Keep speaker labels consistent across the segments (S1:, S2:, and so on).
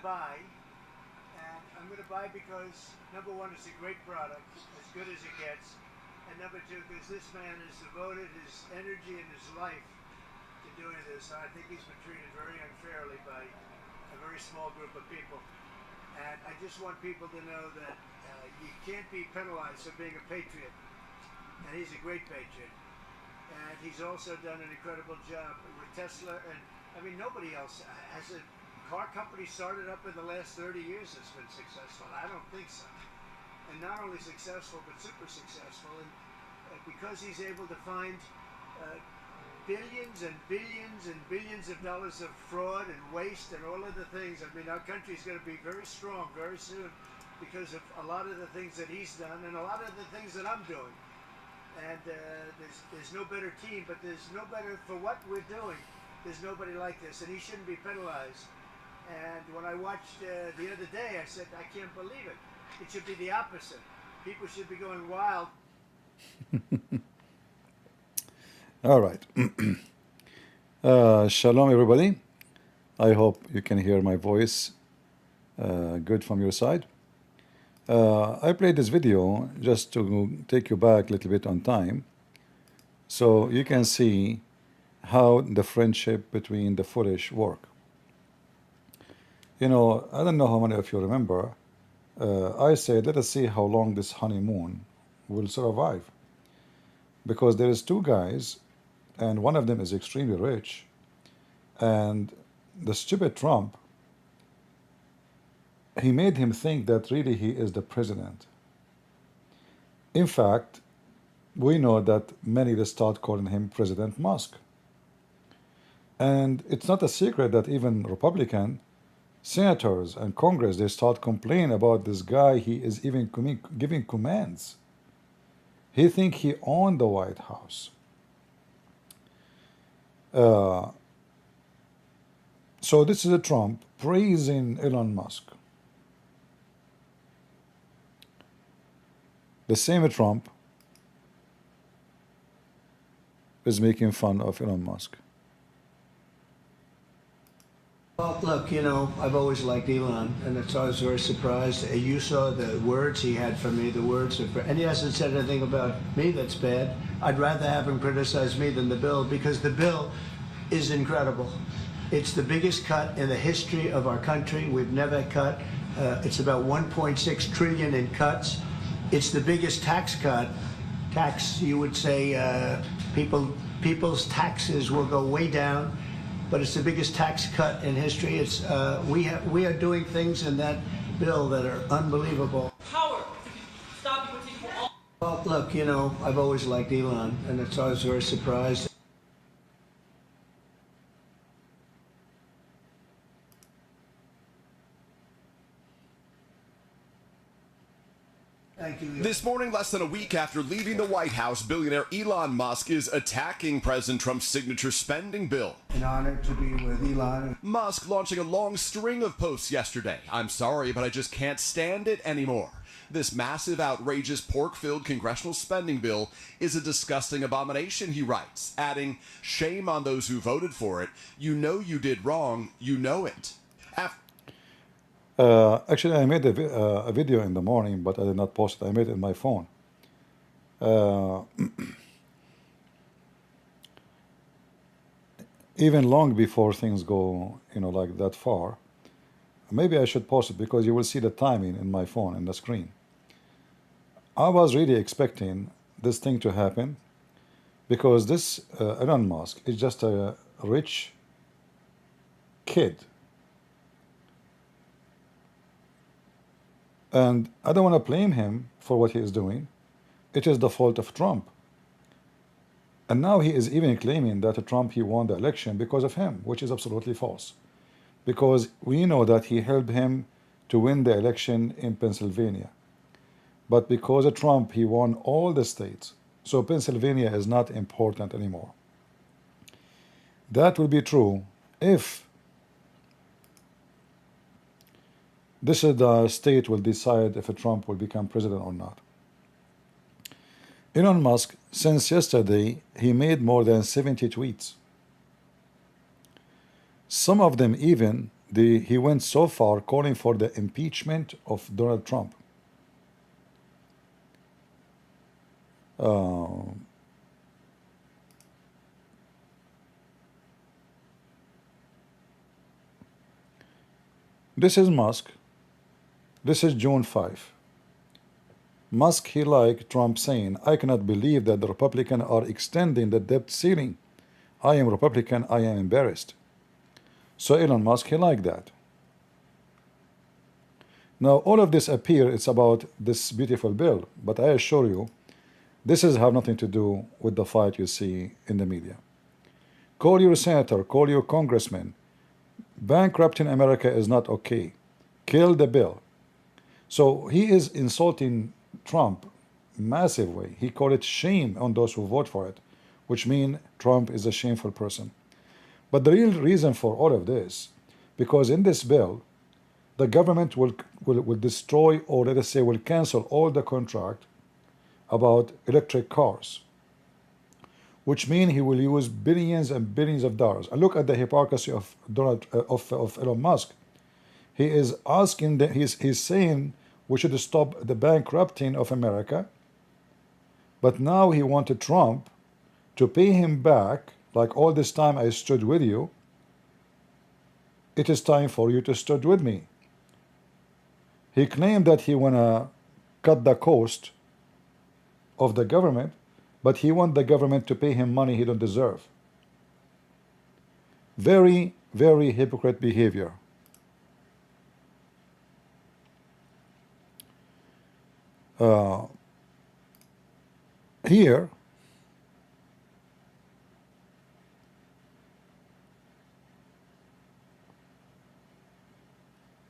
S1: buy, and I'm going to buy because number one, it's a great product, as good as it gets, and number two, because this man has devoted his energy and his life to doing this. I think he's been treated very unfairly by a very small group of people, and I just want people to know that you can't be penalized for being a patriot, and he's a great patriot. And he's also done an incredible job with Tesla. And I mean, nobody else has a car company started up in the last 30 years that's been successful. I don't think so. And not only successful, but super successful. And because he's able to find billions and billions and billions of dollars of fraud and waste and all of the things. I mean, our country's going to be very strong very soon because of a lot of the things that he's done and a lot of the things that I'm doing. And there's no better team, but there's no better for what we're doing. There's nobody like this, and he shouldn't be penalized. And when I watched the other day, I said, I can't believe it. It should be the opposite. People should be going wild.
S2: All right. Shalom, everybody. I hope you can hear my voice good from your side. I played this video just to take you back a little bit on time so you can see how the friendship between the foolish work. You know, I don't know how many of you remember, I said, let us see how long this honeymoon will survive. Because there is two guys, and one of them is extremely rich, and the stupid Trump, he made him think that really he is the president. In fact, we know that many will start calling him President Musk. And it's not a secret that even Republican senators and Congress, they start complaining about this guy. He is even giving commands. He think he owned the White House. So this is a Trump praising Elon Musk. The same Trump is making fun of Elon Musk.
S1: Well, look, you know, I've always liked Elon, and that's why I was very surprised. You saw the words he had for me, the words of, and he hasn't said anything about me that's bad. I'd rather have him criticize me than the bill, because the bill is incredible. It's the biggest cut in the history of our country. We've never cut. It's about 1.6 trillion in cuts. It's the biggest tax cut. You would say, people's taxes will go way down, but it's the biggest tax cut in history. It's we are doing things in that bill that are unbelievable.
S3: Power to stop you from taking all.
S1: Well, look, you know, I've always liked Elon, and that's why I was very surprised. Thank you.
S4: This morning, less than a week after leaving the White House, billionaire Elon Musk is attacking President Trump's signature spending bill.
S1: An honor to be with Elon.
S4: Musk launching a long string of posts yesterday. I'm sorry, but I just can't stand it anymore. This massive, outrageous, pork-filled congressional spending bill is a disgusting abomination, he writes, adding, shame on those who voted for it. You know you did wrong. You know it.
S2: Actually, I made a video in the morning, but I did not post it. I made it in my phone. Even long before things go, you know, like that far, maybe I should post it because you will see the timing in my phone in the screen. I was really expecting this thing to happen because this Elon Musk is just a rich kid. And I don't want to blame him for what he is doing. It is the fault of Trump. And now he is even claiming that Trump, he won the election because of him, which is absolutely false. Because we know that he helped him to win the election in Pennsylvania. But because of Trump, he won all the states. So Pennsylvania is not important anymore. That will be true if this is the state will decide if a Trump will become president or not. Elon Musk, since yesterday, he made more than 70 tweets. Some of them even he went so far calling for the impeachment of Donald Trump. This is Musk. This is June 5. Musk, he liked Trump saying, I cannot believe that the Republicans are extending the debt ceiling. I am Republican, I am embarrassed. So Elon Musk, he liked that. Now all of this appear, it's about this beautiful bill, but I assure you, this has have nothing to do with the fight you see in the media. Call your senator, call your congressman. Bankrupting America is not okay. Kill the bill. So he is insulting Trump massive way. He called it shame on those who vote for it, which means Trump is a shameful person. But the real reason for all of this, because in this bill, the government will destroy, or let us say will cancel all the contract about electric cars, which means he will use billions and billions of dollars. And look at the hypocrisy of Elon Musk. He is asking that he's saying we should stop the bankrupting of America, but now he wanted Trump to pay him back, like all this time I stood with you. It is time for you to stood with me. He claimed that he wanna cut the cost of the government, but he wants the government to pay him money he don't deserve. Very, very hypocrite behavior. Here,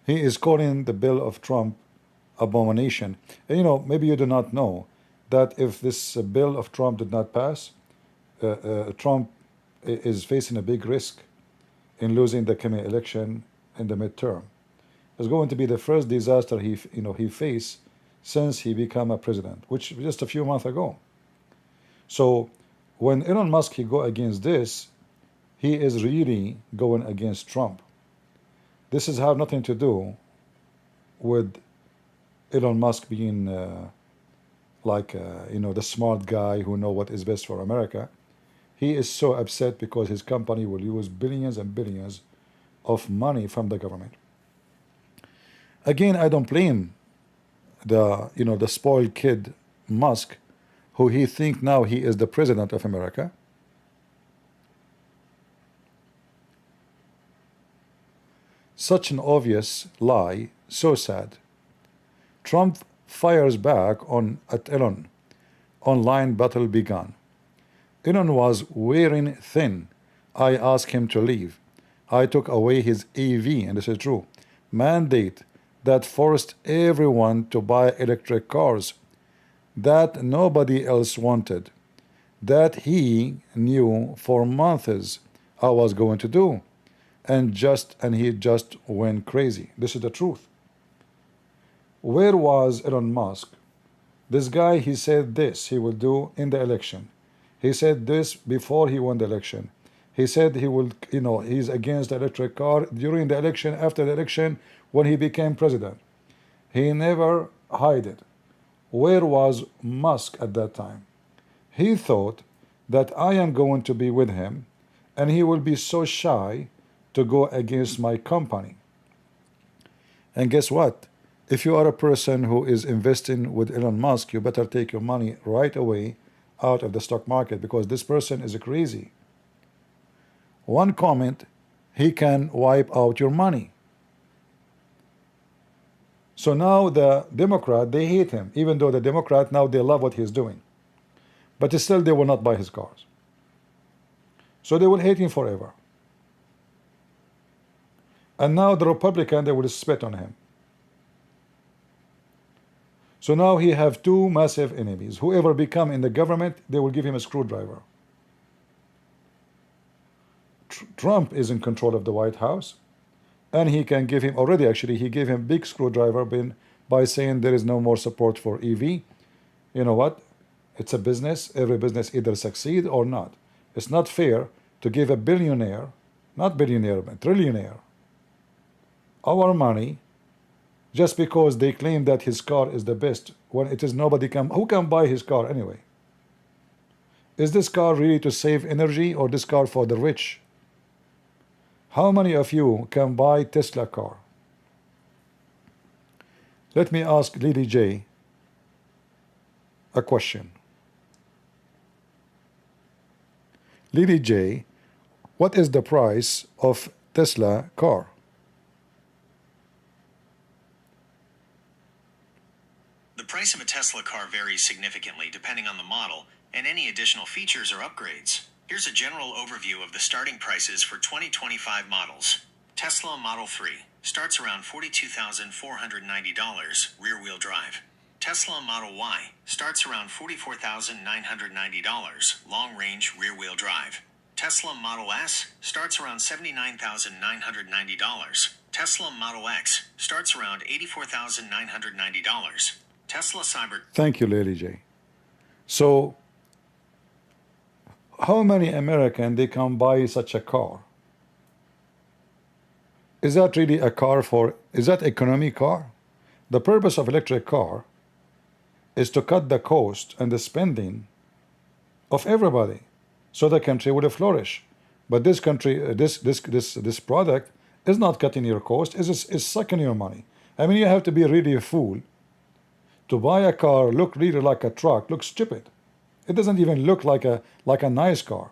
S2: he is calling the bill of Trump abomination. And you know, maybe you do not know that if this bill of Trump did not pass, Trump is facing a big risk in losing the coming election in the midterm. It's going to be the first disaster he faced since he became a president, which just a few months ago. So when Elon Musk he go against this, he is really going against Trump. This has have nothing to do with Elon Musk being the smart guy who know what is best for America. He is so upset because his company will use billions and billions of money from the government. Again, I don't blame the spoiled kid Musk, who he think now he is the president of America. Such an obvious lie, so sad. Trump fires back at Elon. Online battle began. Elon was wearing thin. I asked him to leave. I took away his EV, and this is true, mandate that forced everyone to buy electric cars that nobody else wanted, that he knew for months I was going to do, and he just went crazy. This is the truth. Where was Elon Musk? This guy, he said this he will do in the election. He said this before he won the election. He said he will, he's against the electric car during the election, after the election, when he became president. He never hid it. Where was Musk at that time? He thought that I am going to be with him, and he will be so shy to go against my company. And guess what? If you are a person who is investing with Elon Musk, you better take your money right away out of the stock market, because this person is crazy. One comment, he can wipe out your money. So now the Democrat, they hate him, even though the Democrat now they love what he's doing. But still they will not buy his cars. So they will hate him forever. And now the Republican, they will spit on him. So now he have two massive enemies. Whoever become in the government, they will give him a screwdriver. Trump is in control of the White House, and he can give him, already actually, he gave him big screwdriver by saying there is no more support for EV. You know what? It's a business. Every business either succeed or not. It's not fair to give a billionaire, not billionaire, but trillionaire, our money just because they claim that his car is the best when it is nobody can. Who can buy his car anyway? Is this car really to save energy or this car for the rich? How many of you can buy Tesla car? Let me ask Lady J a question. Lady J, what is the price of Tesla car?
S5: The price of a Tesla car varies significantly depending on the model and any additional features or upgrades. Here's a general overview of the starting prices for 2025 models. Tesla Model 3 starts around $42,490 rear-wheel drive. Tesla Model Y starts around $44,990 long-range rear-wheel drive. Tesla Model S starts around $79,990. Tesla Model X starts around $84,990. Tesla Cyber.
S2: Thank you, Lady J. So, how many Americans they can buy such a car? Is that really a car for? Is that economy car? The purpose of electric car is to cut the cost and the spending of everybody, so the country will flourish. But this country, this product is not cutting your cost. Is sucking your money. I mean, you have to be really a fool to buy a car look really like a truck, looks stupid. It doesn't even look like a nice car.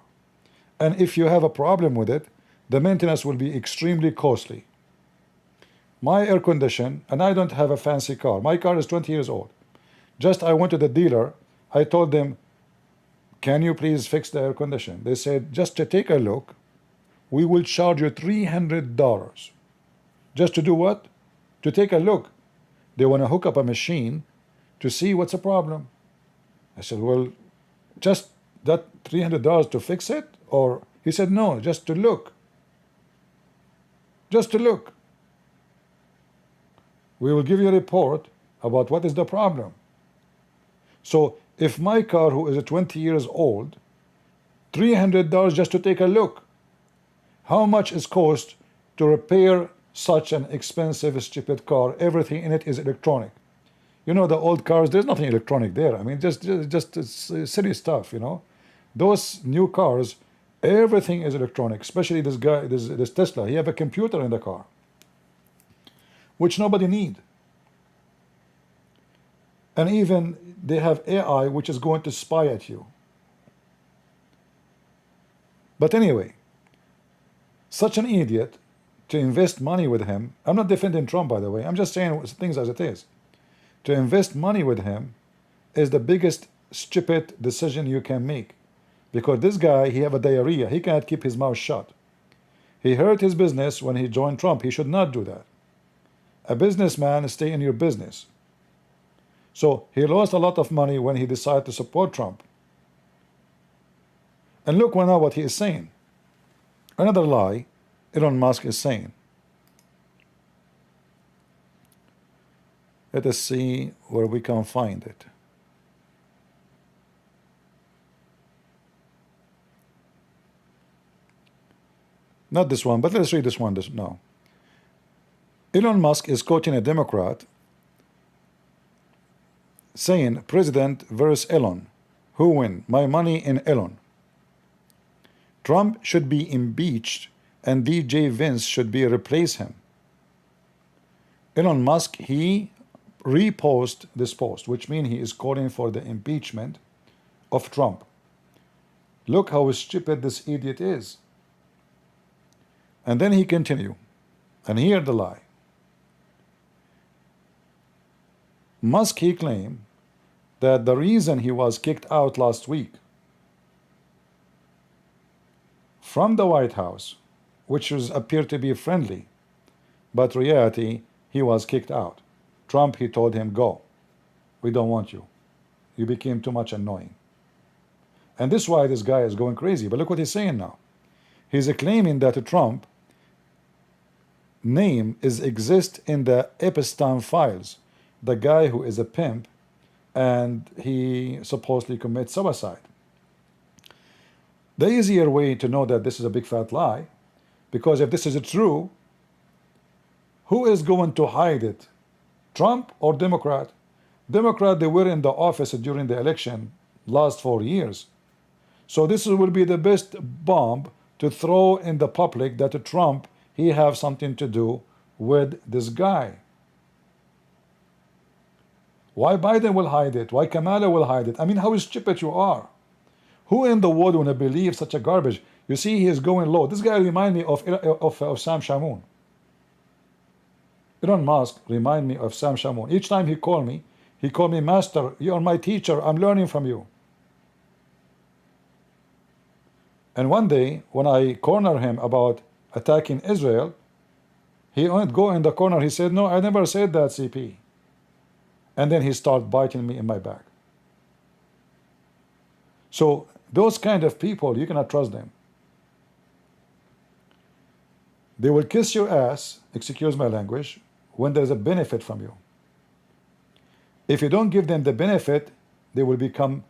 S2: And if you have a problem with it, the maintenance will be extremely costly. My air condition, and I don't have a fancy car. My car is 20 years old. Just I went to the dealer, I told them, can you please fix the air condition? They said, just to take a look, we will charge you $300. Just to do what? To take a look. They want to hook up a machine to see what's the problem. I said, well, just that $300 to fix it? Or he said, no, just to look. Just to look. We will give you a report about what is the problem. So if my car, who is 20 years old, $300 just to take a look, how much is cost to repair such an expensive, stupid car? Everything in it is electronic. You know, the old cars, there's nothing electronic there. I mean, just silly stuff, you know. Those new cars, everything is electronic, especially this guy, this Tesla. He have a computer in the car, which nobody need. And even they have AI, which is going to spy at you. But anyway, such an idiot to invest money with him. I'm not defending Trump, by the way. I'm just saying things as it is. To invest money with him is the biggest stupid decision you can make. Because this guy, he have a diarrhea. He can't keep his mouth shut. He hurt his business when he joined Trump. He should not do that. A businessman, stay in your business. So he lost a lot of money when he decided to support Trump. And look now what he is saying. Another lie Elon Musk is saying. Let us see where we can find it. Not this one, but let's read this one now. Elon Musk is quoting a Democrat saying, President versus Elon. Who win? My money in Elon. Trump should be impeached and DJ Vance should be replace him. Elon Musk, he repost this post, which means he is calling for the impeachment of Trump. Look how stupid this idiot is. And then he continue, and here the lie. Musk, he claimed that the reason he was kicked out last week from the White House, which was appeared to be friendly, but reality, he was kicked out. Trump, he told him, go. We don't want you. You became too much annoying. And this is why this guy is going crazy. But look what he's saying now. He's claiming that Trump name exists in the Epstein files. The guy who is a pimp and he supposedly commits suicide. The easier way to know that this is a big fat lie, because if this is true, Who is going to hide it? Trump or Democrat? Democrat, they were in the office during the election last 4 years. So this will be the best bomb to throw in the public that Trump, he have something to do with this guy. Why Biden will hide it? Why Kamala will hide it? I mean, how stupid you are. Who in the world will believe such a garbage? You see, he is going low. This guy remind me of Sam Shamoun. Elon Musk remind me of Sam Shamoun. Each time he call me, Master, you're my teacher, I'm learning from you. And one day, when I corner him about attacking Israel, he went go in the corner, he said, no, I never said that, CP. And then he started biting me in my back. So those kind of people, you cannot trust them. They will kiss your ass, excuse my language, when there's a benefit from you. If you don't give them the benefit, they will become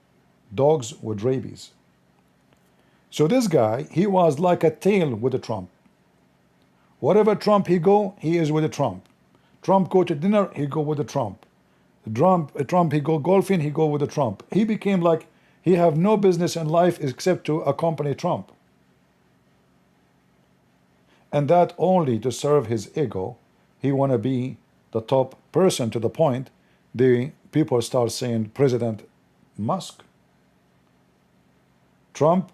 S2: dogs with rabies. So this guy, he was like a tail with a Trump. Wherever Trump he go, he is with a Trump. Trump go to dinner, he go with a Trump. Trump he go golfing, he go with a Trump. He became like he have no business in life except to accompany Trump. And that only to serve his ego. He want to be the top person, to the point the people start saying President Musk. Trump,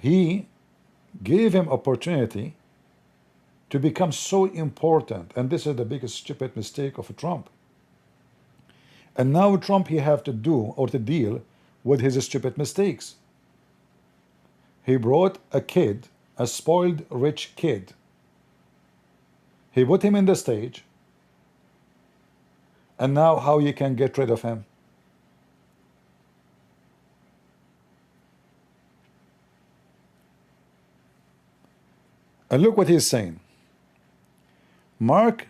S2: he gave him opportunity to become so important, and this is the biggest stupid mistake of Trump. And now Trump, he have to do or to deal with his stupid mistakes. He brought a kid, a spoiled rich kid. He put him in the stage, and now how you can get rid of him? And look what he's saying. Mark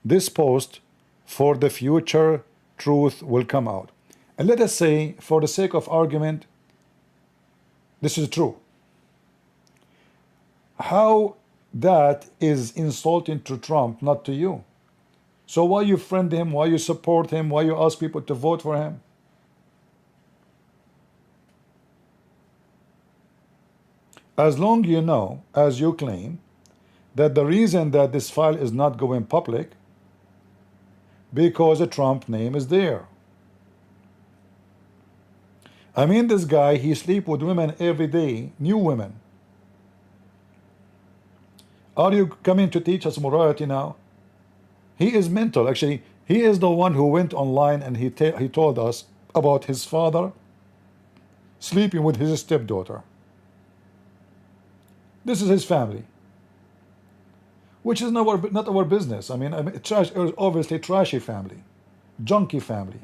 S2: this post, for the future truth will come out. And let us say, for the sake of argument, this is true. How that is insulting to Trump, not to you? So why you friend him, why you support him, why you ask people to vote for him? As long you know, as you claim, that the reason that this file is not going public, because a Trump name is there. I mean, this guy, he sleep with women every day, new women. Are you coming to teach us morality now? He is mental. Actually, he is the one who went online and he told us about his father sleeping with his stepdaughter. This is his family, which is not our business. I mean obviously trashy family, junky family.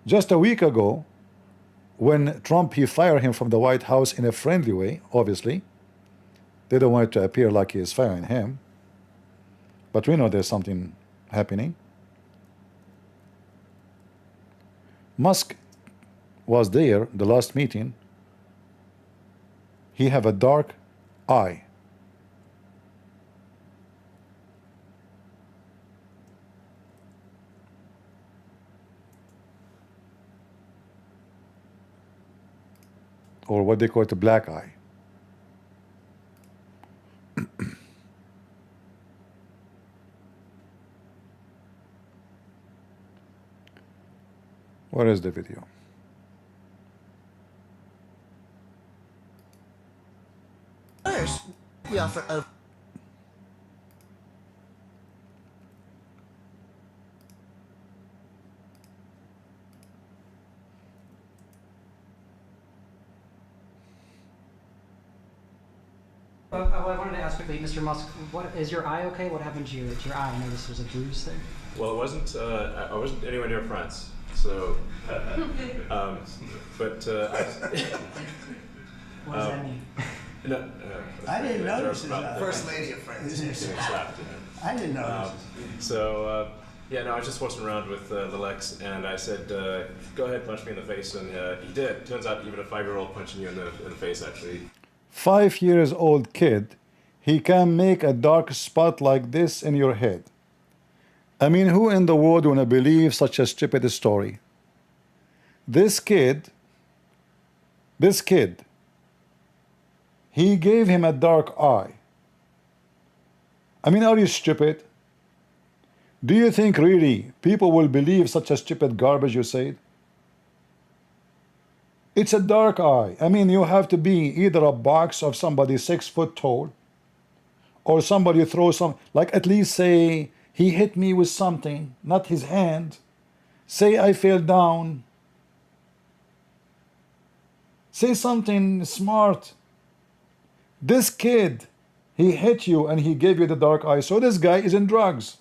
S2: Just a week ago, when Trump, he fired him from the White House in a friendly way, obviously. They don't want it to appear like he is firing him. But we know there's something happening. Musk was there, the last meeting. He have a dark eye. Or what they call it, a black eye. Where is the video?
S6: We offer a
S7: I wanted to ask quickly, Mr. Musk, what is your eye okay? What happened to your eye? I noticed there's a bruise there.
S8: Well, it wasn't. I wasn't anywhere near France, so.
S7: What does that mean?
S8: No,
S6: I didn't notice it.
S9: First lady of France.
S8: Getting slapped.
S6: I didn't notice.
S8: So yeah, no, I was just wasn't around with the Lex, and I said, "Go ahead, punch me in the face," and he did. Turns out, even a 5-year-old punching you in the face actually.
S2: 5 years old kid, he can make a dark spot like this in your head. I mean, who in the world wanna believe such a stupid story? This kid, he gave him a dark eye. I mean, are you stupid? Do you think really people will believe such a stupid garbage you said? It's a dark eye. I mean, you have to be either a box of somebody 6 foot tall, or somebody throw some, like at least say, he hit me with something, not his hand. Say I fell down. Say something smart. This kid, he hit you and he gave you the dark eye. So this guy is in drugs.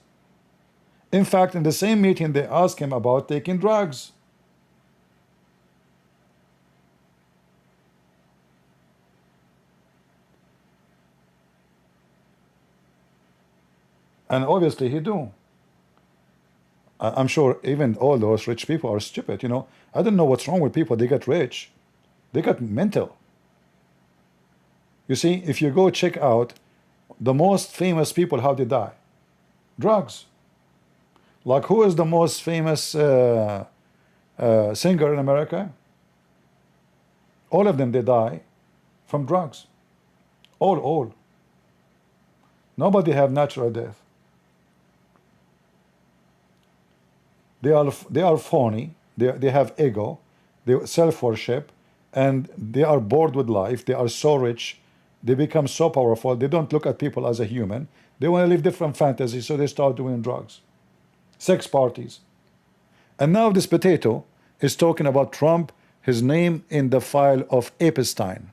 S2: In fact, in the same meeting, they asked him about taking drugs. And obviously he do. I'm sure even all those rich people are stupid, you know. I don't know what's wrong with people. They get rich. They got mental. You see, if you go check out the most famous people, how they die. Drugs. Like, who is the most famous singer in America? All of them, they die from drugs. All. Nobody have natural death. They are phony. They have ego. They self-worship, and they are bored with life. They are so rich. They become so powerful. They don't look at people as a human. They want to live different fantasies, so they start doing drugs, sex parties. And now this potato is talking about Trump, his name in the file of Epstein,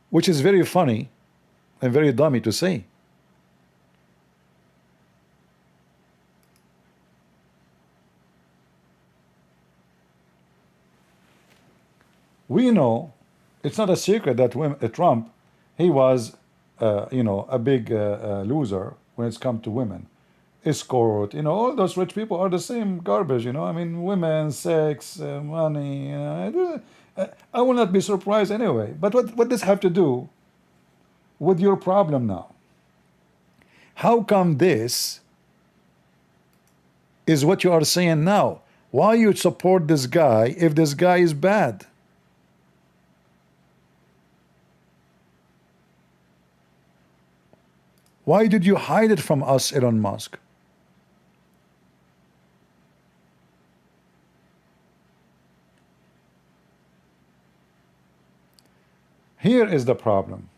S2: which is very funny and very dummy to say. We know, it's not a secret that Trump, he was, you know, a big loser when it's come to women. Escort, you know, all those rich people are the same garbage, you know. I mean, women, sex, money, you know. I will not be surprised anyway. But what does have to do with your problem now? How come this is what you are saying now? Why you support this guy if this guy is bad? Why did you hide it from us, Elon Musk? Here is the problem.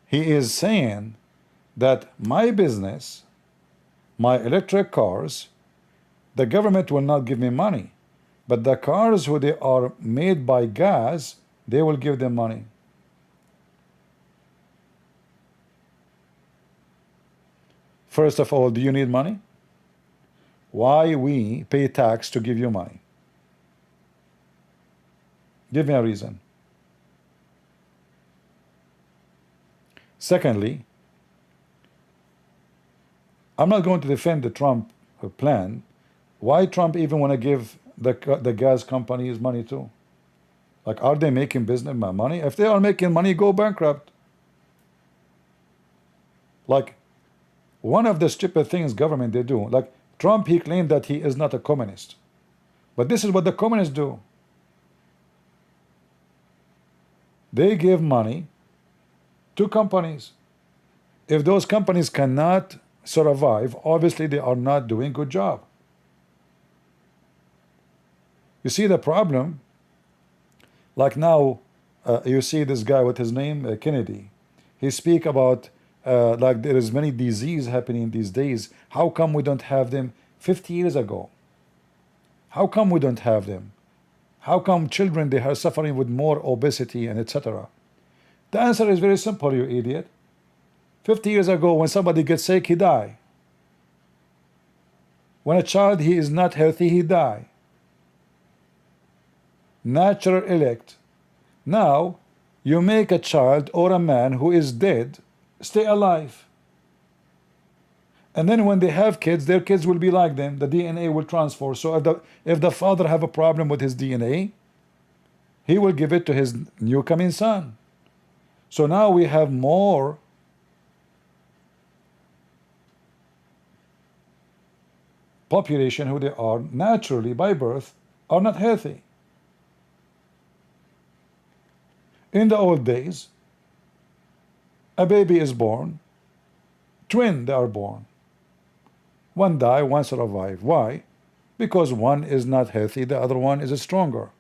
S2: He is saying that my business, my electric cars, the government will not give me money, but the cars who they are made by gas, they will give them money. First of all, do you need money? Why we pay tax to give you money? Give me a reason. Secondly, I'm not going to defend the Trump plan. Why Trump even want to give the gas companies money too? Like, are they making business money? If they are making money, go bankrupt. Like, one of the stupid things government they do, like Trump, he claimed that he is not a communist, but this is what the communists do. They give money to companies. If those companies cannot survive, obviously they are not doing a good job. You see the problem? Like now, you see this guy with his name, Kennedy. He speak about like there is many disease happening these days. How come we don't have them 50 years ago? How come we don't have them? How come children, they are suffering with more obesity and etc.? The answer is very simple, you idiot. 50 years ago, when somebody gets sick, he die. When a child, he is not healthy, he die. Natural elect. Now, you make a child or a man who is dead stay alive. And then when they have kids, their kids will be like them. The DNA will transfer. So if the father have a problem with his DNA, he will give it to his new coming son. So now we have more population who they are naturally by birth are not healthy. In the old days, a baby is born, twin they are born. One die, one survive. Why? Because one is not healthy, the other one is stronger.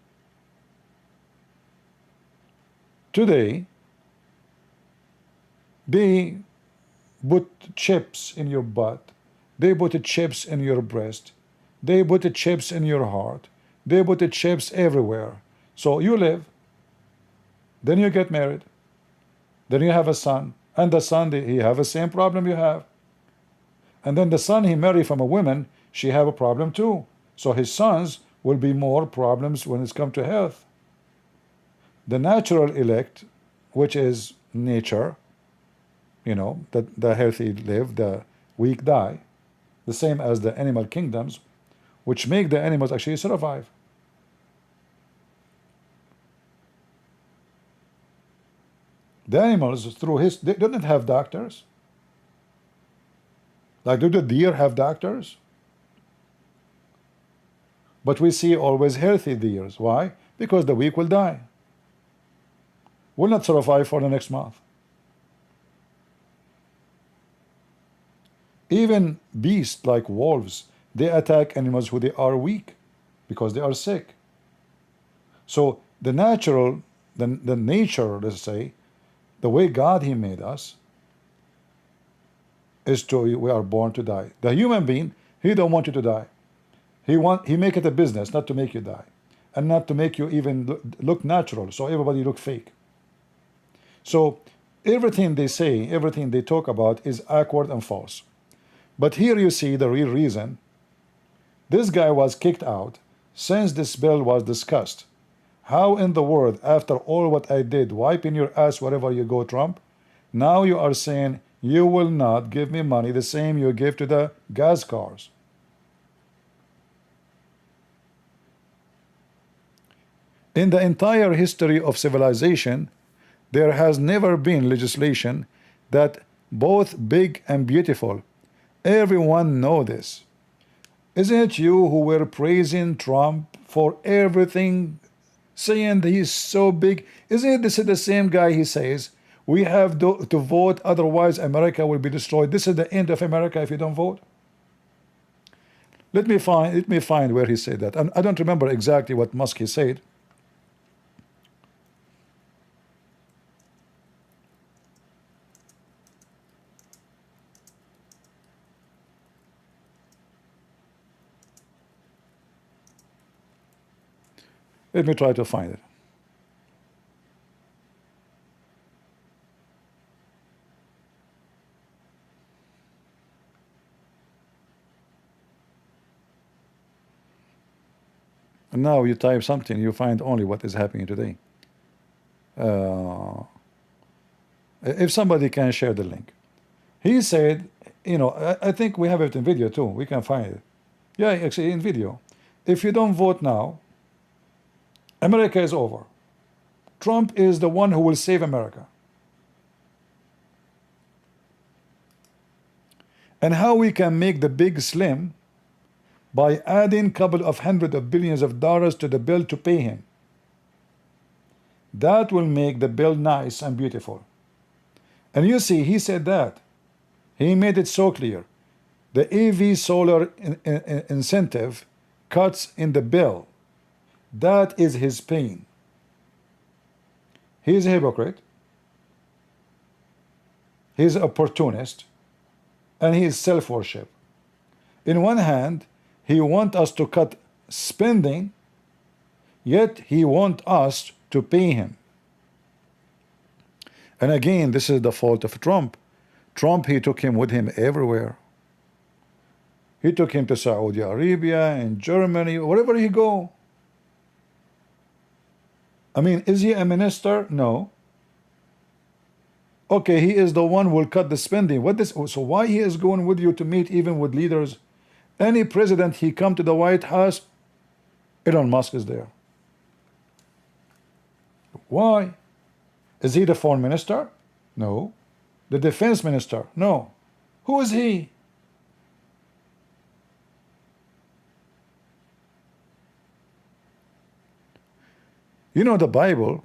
S2: Today, they put chips in your butt, they put chips in your breast, they put chips in your heart, they put chips everywhere. So you live, then you get married, then you have a son, and the son, he have the same problem you have. And then the son he married from a woman, she have a problem too. So his sons will be more problems when it's come to health. The natural elect, which is nature, you know, that the healthy live, the weak die, the same as the animal kingdoms, which make the animals actually survive. The animals, through they didn't have doctors. Like, do the deer have doctors? But we see always healthy deers. Why? Because the weak will die. Will not survive for the next month. Even beasts like wolves, they attack animals who they are weak because they are sick. So the natural, the nature, let's say, the way God he made us is to, we are born to die. The human being, he don't want you to die. He make it a business not to make you die, and not to make you even look natural, so everybody look fake. So everything they say, everything they talk about is awkward and false. But here you see the real reason. This guy was kicked out since this bill was discussed. How in the world, after all what I did, wiping your ass wherever you go, Trump, now you are saying you will not give me money the same you give to the gas cars? In the entire history of civilization, there has never been legislation that both big and beautiful. Everyone know this. Isn't it you who were praising Trump for everything, saying that he's so big? Isn't this the same guy he says, we have to vote, otherwise America will be destroyed. This is the end of America if you don't vote? Let me find where he said that. And I don't remember exactly what Musk he said. Let me try to find it. And now you type something, you find only what is happening today. If somebody can share the link. He said, you know, I think we have it in video too. We can find it. Yeah, actually in video. If you don't vote now, America is over. Trump is the one who will save America. And how we can make the big slim? By adding a couple of hundred of billions of dollars to the bill to pay him. That will make the bill nice and beautiful. And you see, he said that. He made it so clear. The EV solar incentive cuts in the bill. That is his pain. He is a hypocrite. He is an opportunist. And he is self-worship. In one hand, he wants us to cut spending, yet he wants us to pay him. And again, this is the fault of Trump. Trump, he took him with him everywhere. He took him to Saudi Arabia and Germany, wherever he go. I mean, is he a minister? No. Okay, he is the one who will cut the spending. So why he is going with you to meet even with leaders? Any president, he come to the White House, Elon Musk is there. Why? Is he the foreign minister? No. The defense minister? No. Who is he? You know, the Bible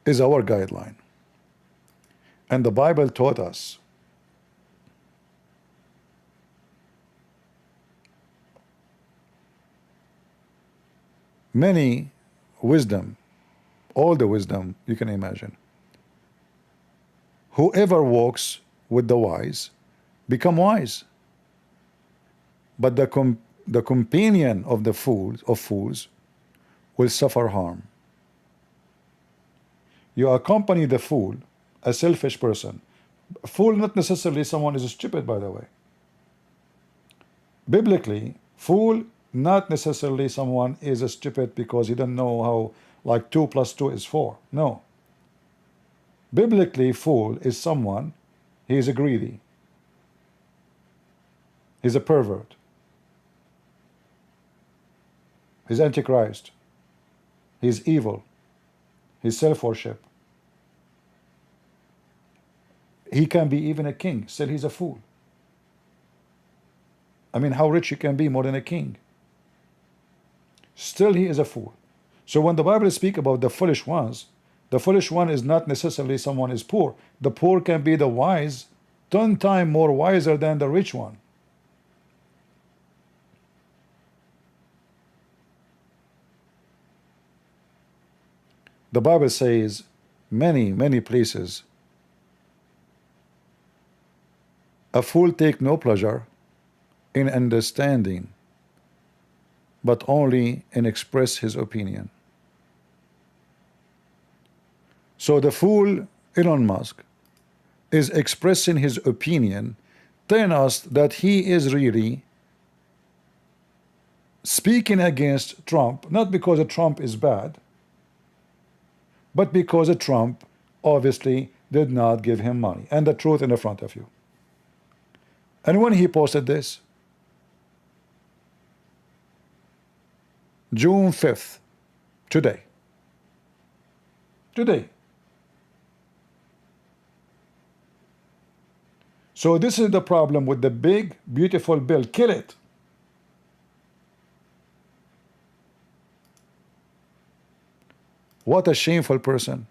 S2: is our guideline. And the Bible taught us many wisdom, all the wisdom you can imagine. Whoever walks with the wise become wise. But the companion of the fools will suffer harm. You accompany the fool, a selfish person. A fool, not necessarily someone is stupid, by the way. Biblically, fool, not necessarily someone is a stupid because he doesn't know how, like 2 + 2 is 4. No. Biblically, fool is someone, he is a greedy. He's a pervert. He's Antichrist. He's evil. He's self-worship. He can be even a king, still he's a fool. I mean, how rich he can be more than a king. Still he is a fool. So when the Bible speaks about the foolish ones, the foolish one is not necessarily someone is poor. The poor can be the wise, 10 times more wiser than the rich one. The Bible says many places, a fool take no pleasure in understanding, but only in express his opinion. So the fool Elon Musk is expressing his opinion, telling us that he is really speaking against Trump, not because Trump is bad, but because Trump obviously did not give him money. And the truth in the front of you. And when he posted this, June 5th, today. So this is the problem with the big, beautiful bill. Kill it. What a shameful person.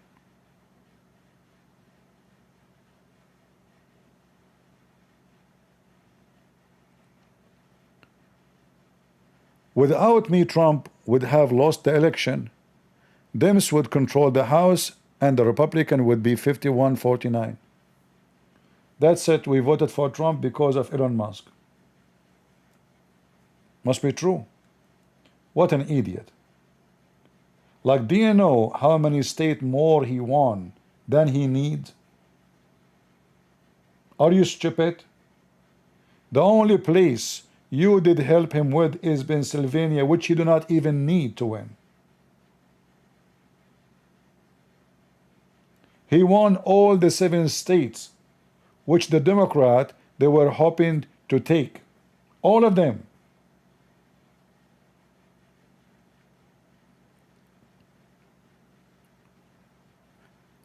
S2: Without me, Trump would have lost the election. Dems would control the House and the Republican would be 51-49. That's it. We voted for Trump because of Elon Musk. Must be true. What an idiot. Like, do you know how many states more he won than he needs? Are you stupid? The only place you did help him with is Pennsylvania, which he do not even need to win. He won all the 7 states, which the Democrat, they were hoping to take. All of them.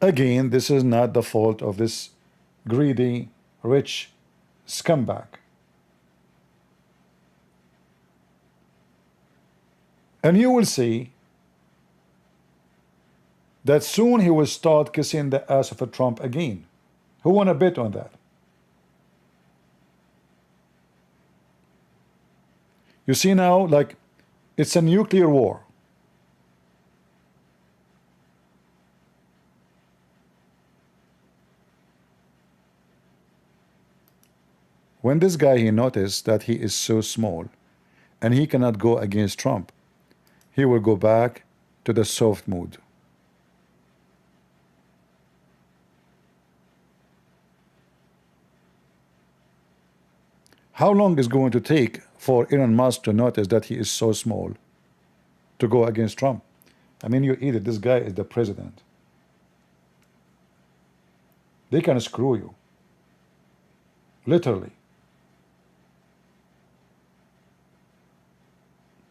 S2: Again, this is not the fault of this greedy, rich scumbag. And you will see that soon he will start kissing the ass of a Trump again. Who want to bet on that? You see now, like, it's a nuclear war. When this guy, he noticed that he is so small and he cannot go against Trump, he will go back to the soft mood. How long is going to take for Elon Musk to notice that he is so small to go against Trump? I mean, you idiot, this guy is the president. They can screw you. Literally.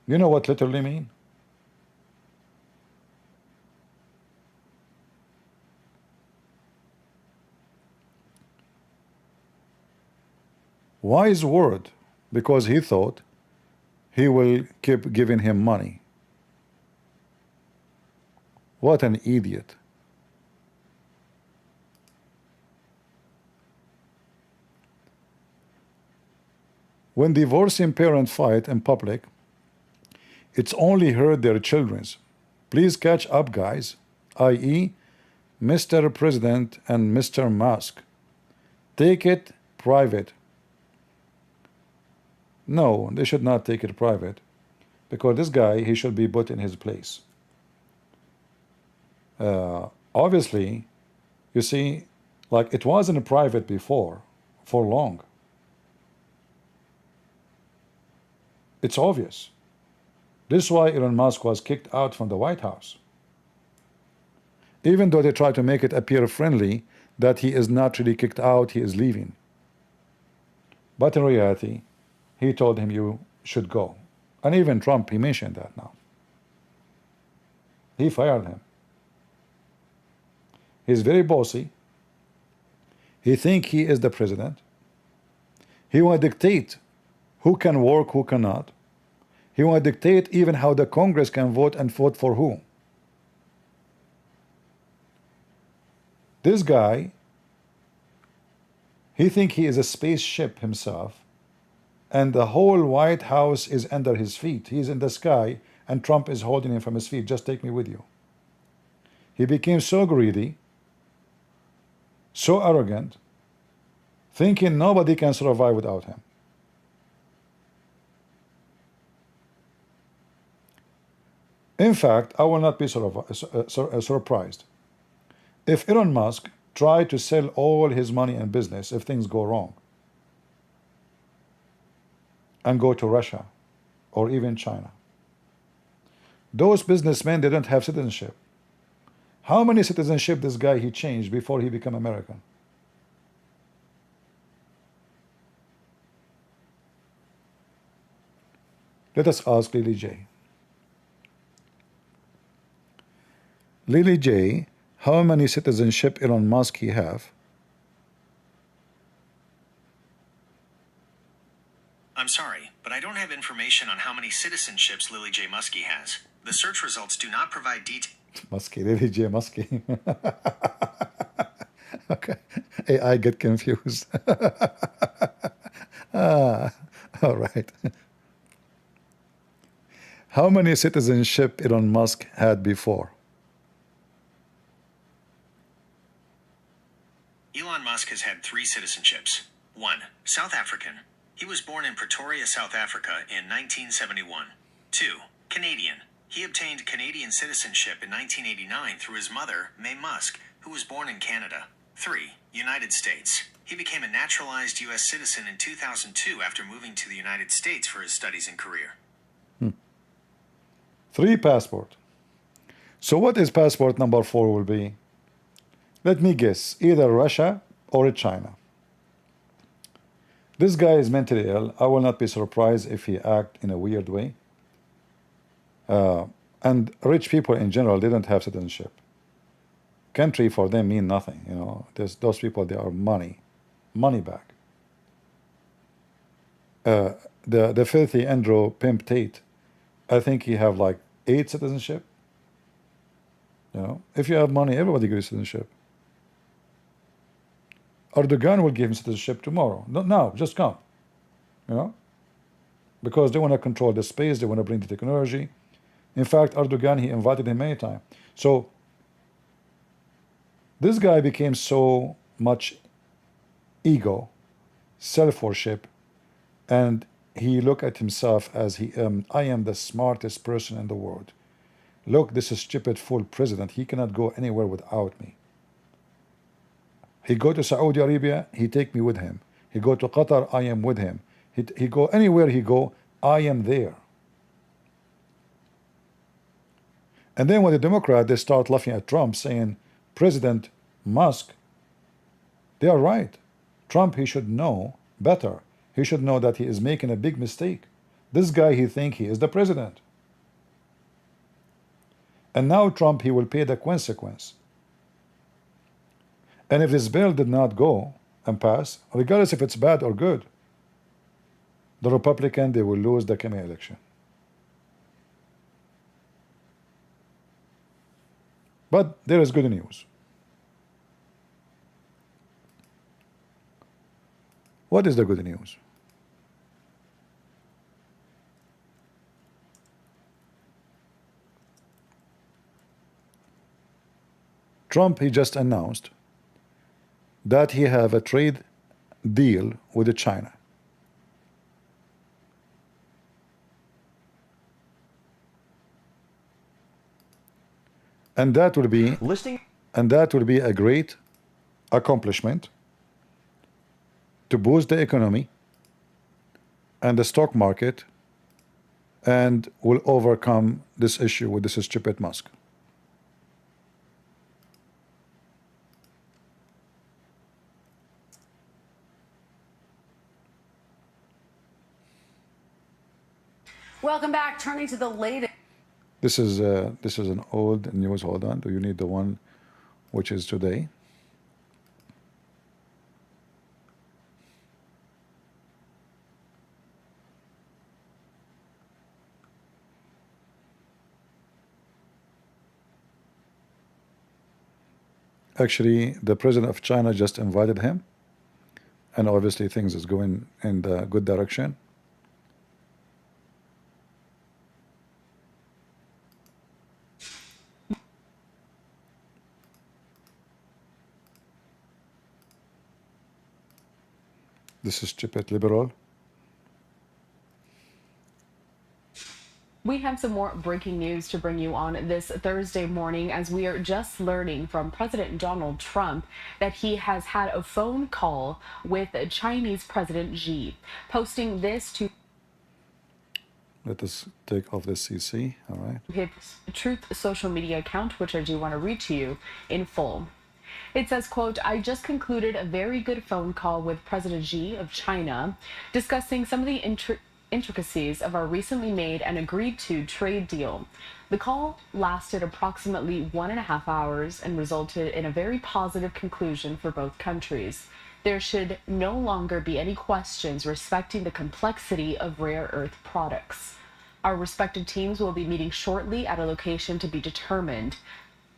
S2: You know what literally mean? Wise word, because he thought he will keep giving him money. What an idiot. When divorcing parents fight in public, it's only hurt their children's. Please catch up, guys, i.e., Mr. President and Mr. Musk. Take it private. No, they should not take it private, because this guy, he should be put in his place. Obviously, you see, like it wasn't private before, for long. It's obvious. This is why Elon Musk was kicked out from the White House. Even though they try to make it appear friendly that he is not really kicked out, he is leaving. But in reality, he told him you should go. And even Trump, he mentioned that now. He fired him. He's very bossy. He thinks he is the president. He want to dictate who can work, who cannot. He want to dictate even how the Congress can vote and vote for who. This guy, he thinks he is a spaceship himself, and the whole White House is under his feet. He's in the sky, and Trump is holding him from his feet. Just take me with you. He became so greedy, so arrogant, thinking nobody can survive without him. In fact, I will not be surprised if Elon Musk tried to sell all his money and business if things go wrong and go to Russia or even China. Those businessmen, they don't have citizenship. How many citizenship this guy he changed before he became American? Let us ask Lily J. Lily J, how many citizenship Elon Musk he have?
S5: I'm sorry, but I don't have information on how many citizenships Lily J. Muskie has. The search results do not provide details.
S2: Muskie, Lily J. Muskie. Okay, I get confused. All right. How many citizenship Elon Musk had before?
S5: Elon Musk has had 3 citizenships. 1. South African. He was born in Pretoria, South Africa in 1971. 2. Canadian. He obtained Canadian citizenship in 1989 through his mother, May Musk, who was born in Canada. 3. United States. He became a naturalized U.S. citizen in 2002 after moving to the United States for his studies and career.
S2: 3 passport. So what is passport number 4 will be? Let me guess, either Russia or China. This guy is mentally ill. I will not be surprised if he act in a weird way. And rich people in general, they don't have citizenship. Country for them mean nothing, you know. Those people, they are money bag. The filthy Andrew Pimp Tate, I think he have like 8 citizenship. You know, if you have money, everybody gives citizenship. Erdogan will give him citizenship tomorrow. Not now, just come. You know, because they want to control the space, they want to bring the technology. In fact, Erdogan, he invited him many times. So this guy became so much ego, self-worship, and he looked at himself as I am the smartest person in the world. Look, this is stupid fool president. He cannot go anywhere without me. He go to Saudi Arabia, he take me with him. He go to Qatar, I am with him. He go anywhere he go, I am there. And then when the Democrats, they start laughing at Trump, saying, President Musk, they are right. Trump, he should know better. He should know that he is making a big mistake. This guy, he think he is the president. And now Trump, he will pay the consequence. And if this bill did not go and pass, regardless if it's bad or good, the Republican, they will lose the coming election. But there is good news. What is the good news? Trump, he just announced that he have a trade deal with China. And that will be a great accomplishment to boost the economy and the stock market, and will overcome this issue with this stupid Musk.
S9: Welcome back. Turning to the latest.
S2: This is an old news. Hold on. Do you need the one which is today? Actually, the president of China just invited him, and obviously things is going in the good direction. This is stupid liberal.
S10: We have some more breaking news to bring you on this Thursday morning, as we are just learning from President Donald Trump that he has had a phone call with Chinese President Xi, posting this to
S2: Let us take off the CC. All right.
S10: his Truth social media account, which I do want to read to you in full. It says, quote, "I just concluded a very good phone call with President Xi of China, discussing some of the intricacies of our recently made and agreed to trade deal. The call lasted approximately 1.5 hours and resulted in a very positive conclusion for both countries. There should no longer be any questions respecting the complexity of rare earth products. Our respective teams will be meeting shortly at a location to be determined.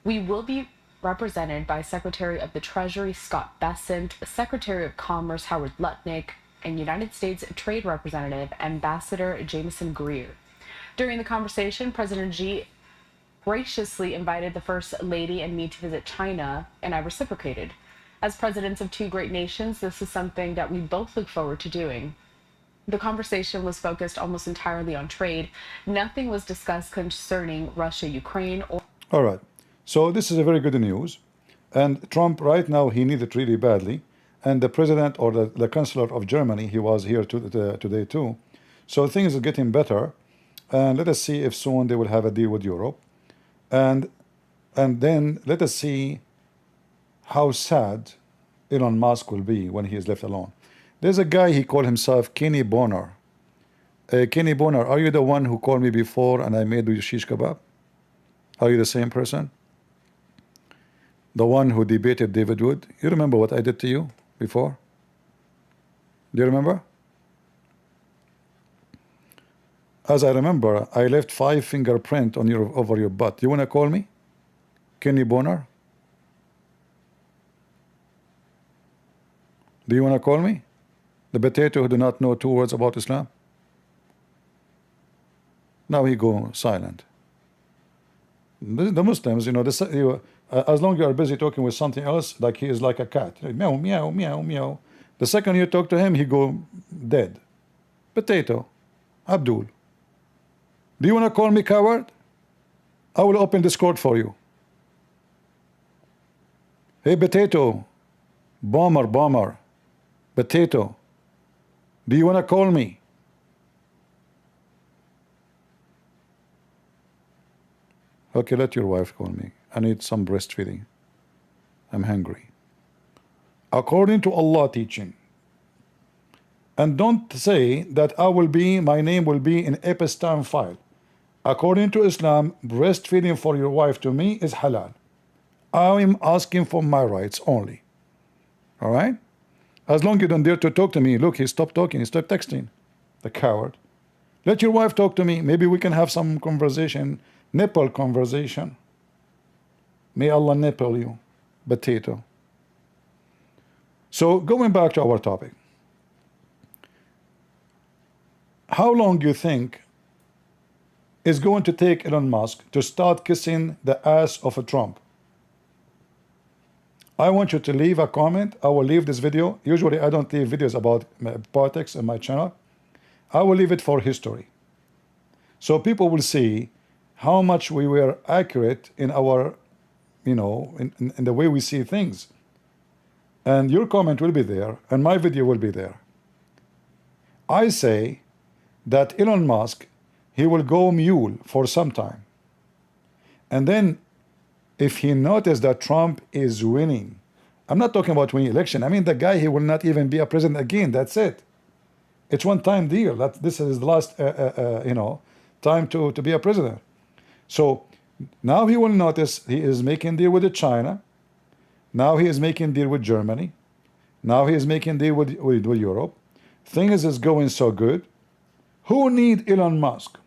S10: We will be represented by Secretary of the Treasury Scott Bessent, Secretary of Commerce Howard Lutnick, and United States Trade Representative Ambassador Jameson Greer. During the conversation, President Xi graciously invited the First Lady and me to visit China, and I reciprocated. As presidents of two great nations, this is something that we both look forward to doing." The conversation was focused almost entirely on trade. Nothing was discussed concerning Russia, Ukraine, or...
S2: All right. So this is a very good news. And Trump right now, he needs it really badly. And the president or the chancellor of Germany, he was here today too. So things are getting better. And let us see if soon they will have a deal with Europe. And then let us see how sad Elon Musk will be when he is left alone. There's a guy, he called himself Kenny Bonner. Kenny Bonner, are you the one who called me before and I made you shish kebab? Are you the same person? The one who debated David Wood? You remember what I did to you before? Do you remember? As I remember, I left 5 fingerprint on over your butt. You want to call me? Kenny Bonner? Do you want to call me? The potato who do not know 2 words about Islam? Now he go silent. The Muslims, you know, as long as you are busy talking with something else, like he is like a cat. Meow, meow, meow, meow. The second you talk to him, he go dead. Potato. Abdul. Do you want to call me coward? I will open Discord for you. Hey, potato. Bomber. Potato. Do you want to call me? Okay, let your wife call me. I need some breastfeeding. I'm hungry. According to Allah teaching. And don't say that my name will be in episteme file. According to Islam, breastfeeding for your wife to me is halal. I'm asking for my rights only. All right? As long as you don't dare to talk to me, look, he stopped talking, he stopped texting. the coward. Let your wife talk to me. Maybe we can have some conversation, nipple conversation. May Allah nipple you, potato. So going back to our topic. How long do you think is going to take Elon Musk to start kissing the ass of a Trump? I want you to leave a comment. I will leave this video. Usually I don't leave videos about politics on my channel. I will leave it for history. So people will see how much we were accurate in our, you know, in the way we see things. And your comment will be there, and my video will be there. I say that Elon Musk, he will go mule for some time. And then if he noticed that Trump is winning, I'm not talking about winning election. I mean, the guy, he will not even be a president again. That's it. It's one-time deal. This is the last, you know, time to be a president. So now he will notice he is making deal with China. Now he is making deal with Germany. Now he is making deal with Europe. Things is going so good. Who need Elon Musk?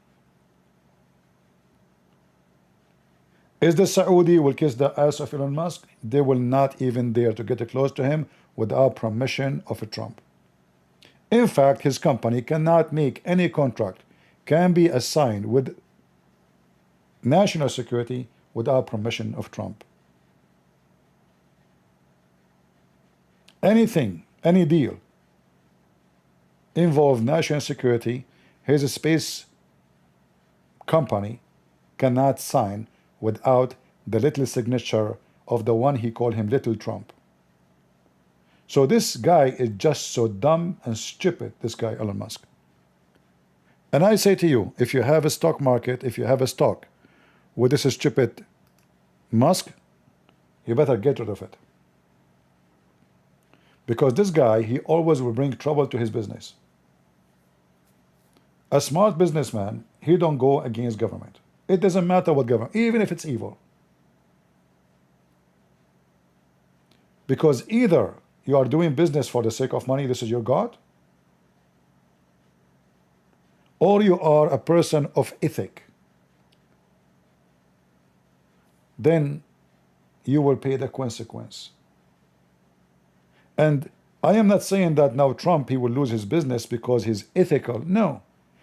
S2: Is the Saudi will kiss the ass of Elon Musk? They will not even dare to get close to him without permission of Trump. In fact, his company cannot make any contract, can be assigned with national security without permission of Trump. Anything, any deal involve national security, his space company cannot sign without the little signature of the one he called him Little Trump. So this guy is just so dumb and stupid, this guy Elon Musk. And I say to you, if you have a stock market, if you have a stock with this stupid Musk, you better get rid of it. Because this guy, he always will bring trouble to his business. A smart businessman, he don't go against government. It doesn't matter what government, even if it's evil. Because either you are doing business for the sake of money, this is your God, or you are a person of ethic. Then you will pay the consequence. And I am not saying that now Trump, he will lose his business because he's ethical. No.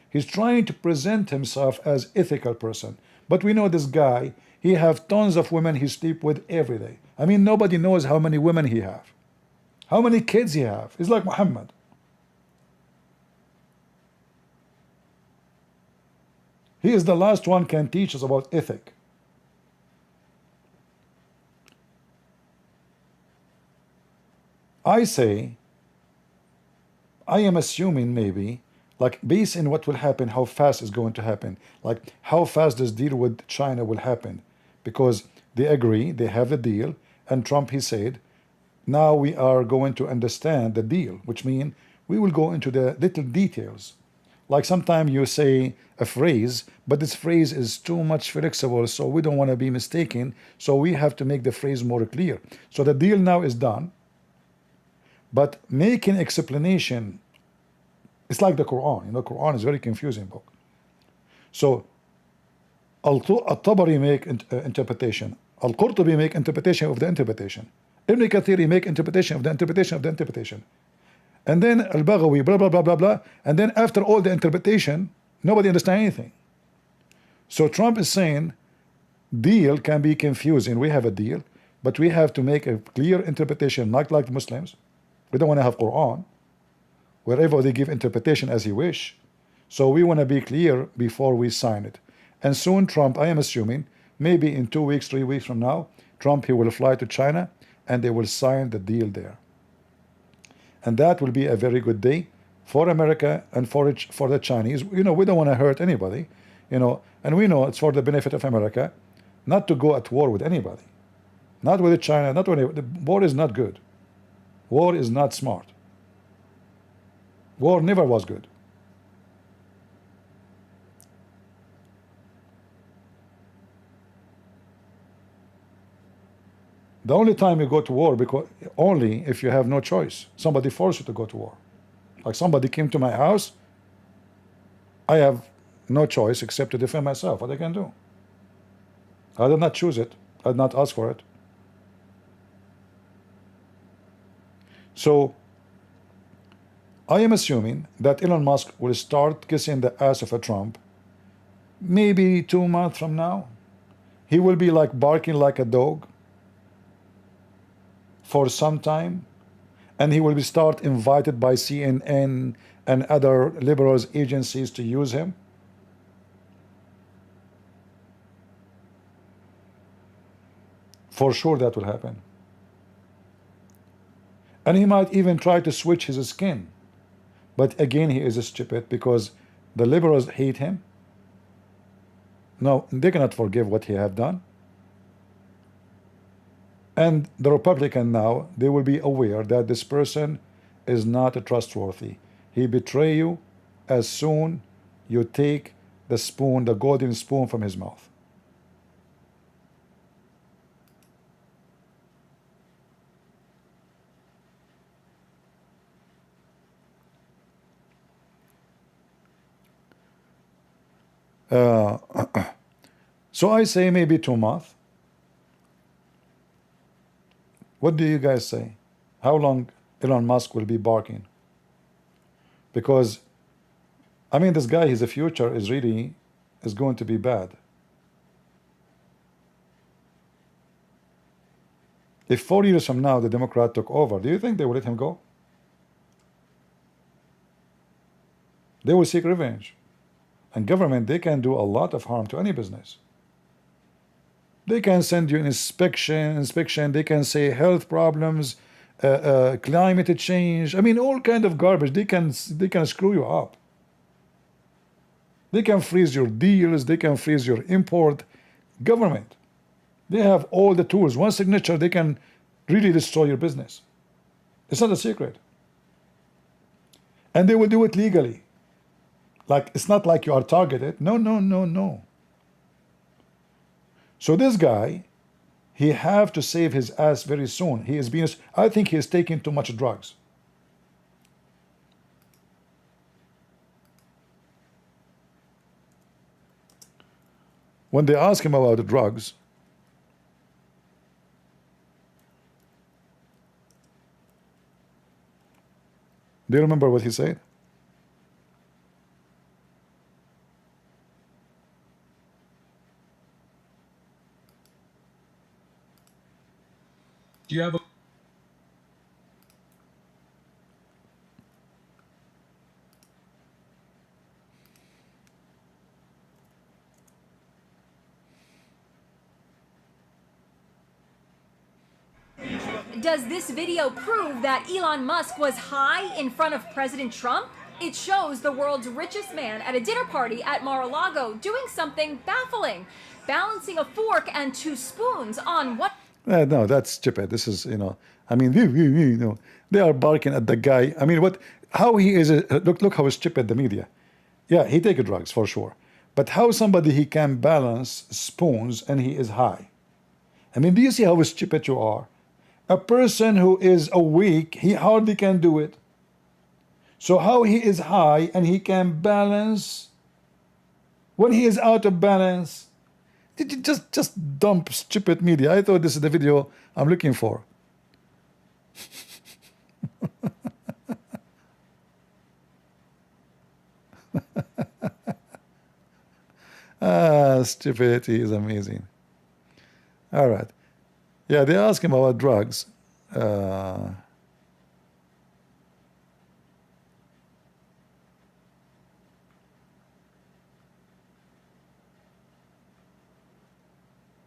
S2: He's trying to present himself as ethical person. But we know this guy, he have tons of women he sleep with every day. I mean, nobody knows how many women he have. How many kids he have. He's like Muhammad. He is the last one can teach us about ethic. I say, I am assuming maybe, like based on what will happen, how fast is going to happen, like how fast this deal with China will happen, because they agree, they have a deal, and Trump, he said, now we are going to understand the deal, which means we will go into the little details. Like sometimes you say a phrase, but this phrase is too much flexible, so we don't want to be mistaken, so we have to make the phrase more clear. So the deal now is done, but making explanation, it's like the Quran. You know, Quran is a very confusing book. So Al-Tabari make interpretation. Al-Qurtubi make interpretation of the interpretation. Ibn Kathir make interpretation of the interpretation of the interpretation. And then Al-Baghawi, blah, blah, blah, blah, blah. And then after all the interpretation, nobody understands anything. So Trump is saying, deal can be confusing. We have a deal, but we have to make a clear interpretation, not like Muslims. We don't want to have Quran, wherever they give interpretation as he wish. So we want to be clear before we sign it. And soon Trump, I am assuming, maybe in 2 weeks, 3 weeks from now, Trump, he will fly to China and they will sign the deal there. And that will be a very good day for America and for the Chinese. You know, we don't want to hurt anybody, you know, and we know it's for the benefit of America not to go at war with anybody. Not with China, not with anybody. The war is not good. War is not smart. War never was good. The only time you go to war, because only if you have no choice. Somebody forced you to go to war. Like somebody came to my house I have no choice except to defend myself. What I can do? I did not choose it. I did not ask for it. So I am assuming that Elon Musk will start kissing the ass of a Trump maybe 2 months from now. He will be like barking like a dog for some time, and he will be start invited by CNN and other liberals agencies to use him. For sure that will happen. And he might even try to switch his skin. But again, he is stupid because the liberals hate him. No, they cannot forgive what he have done. And the Republican now, they will be aware that this person is not trustworthy. He betray you as soon you take the spoon, the golden spoon from his mouth. So I say maybe 2 months. What do you guys say? How long Elon Musk will be barking? Because, I mean, this guy, his future is really going to be bad. If 4 years from now the Democrat took over, do you think they will let him go? They will seek revenge. And government, they can do a lot of harm to any business. They can send you an inspection. They can say health problems, climate change. I mean, all kind of garbage. They can screw you up. They can freeze your deals. They can freeze your import. Government, they have all the tools. One signature, they can really destroy your business. It's not a secret. And they will do it legally. Like, it's not like you are targeted. No, no, no, no. So this guy, he have to save his ass very soon. He is being, I think he is taking too much drugs. When they ask him about the drugs, do you remember what he said?
S11: Do you have a
S12: Does this video prove that Elon Musk was high in front of President Trump? It shows the world's richest man at a dinner party at Mar-a-Lago doing something baffling, balancing a fork and 2 spoons on what...
S2: No, that's stupid. This is, I mean, they are barking at the guy. I mean, how he is, look how stupid the media. Yeah, he take drugs for sure. But how somebody he can balance spoons and he is high? I mean, do you see how stupid you are? A person who is awake, he hardly can do it. So how he is high and he can balance when he is out of balance? Just dump stupid media. I thought this is the video I'm looking for. Stupidity is amazing. All right. Yeah, they ask him about drugs.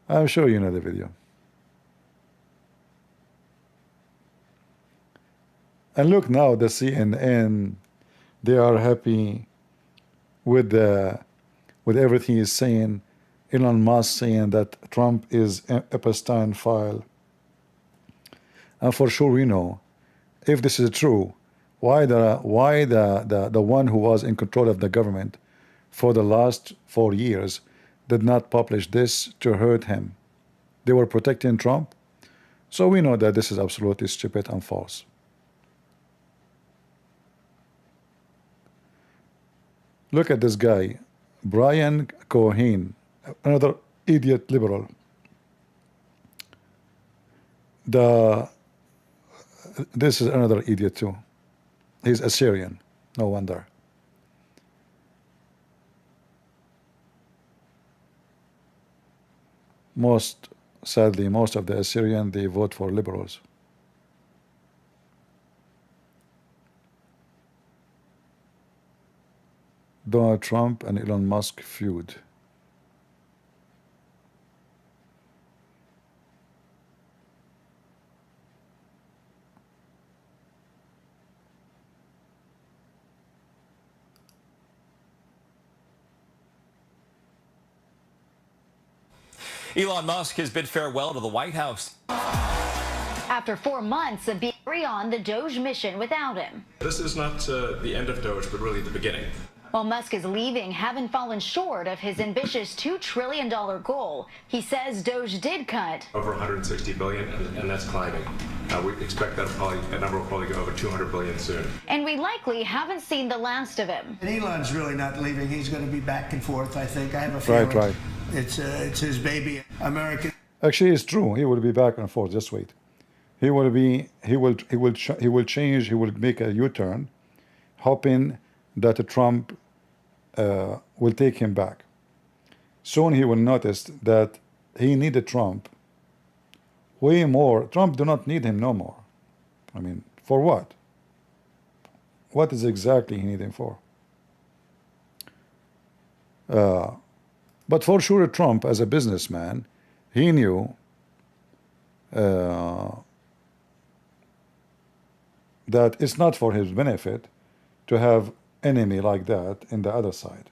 S2: I'm sure you know the video. And look now, the CNN, they are happy with everything he's saying. Elon Musk saying that Trump is Epstein file. And for sure we know, if this is true, why the one who was in control of the government for the last 4 years did not publish this to hurt him? They were protecting Trump. So we know that this is absolutely stupid and false. Look at this guy, Brian Cohen, another idiot liberal. This is another idiot too. He's Assyrian, no wonder. Sadly, most of the Assyrian, they vote for liberals. Donald Trump and Elon Musk feud.
S11: Elon Musk has bid farewell to the White House.
S13: After 4 months of being on the Doge mission without him.
S8: This is not the end of Doge, but really the beginning.
S13: While Musk is leaving, having fallen short of his ambitious $2 trillion goal, he says Doge did cut
S8: Over 160 billion, and that's climbing. We expect that number will probably go over 200 billion soon.
S13: And we likely haven't seen the last of him.
S6: And Elon's really not leaving. He's going to be back and forth, I think. I have a feeling.
S2: Right.
S6: It's his baby, American.
S2: Actually, it's true. He will be back and forth. Just wait. He will change. He will make a U-turn, hoping that Trump will take him back. Soon he will notice that he needed Trump way more. Trump do not need him no more. I mean, for what? What is exactly he need him for? But for sure, Trump, as a businessman, he knew that it's not for his benefit to have enemy like that in the other side.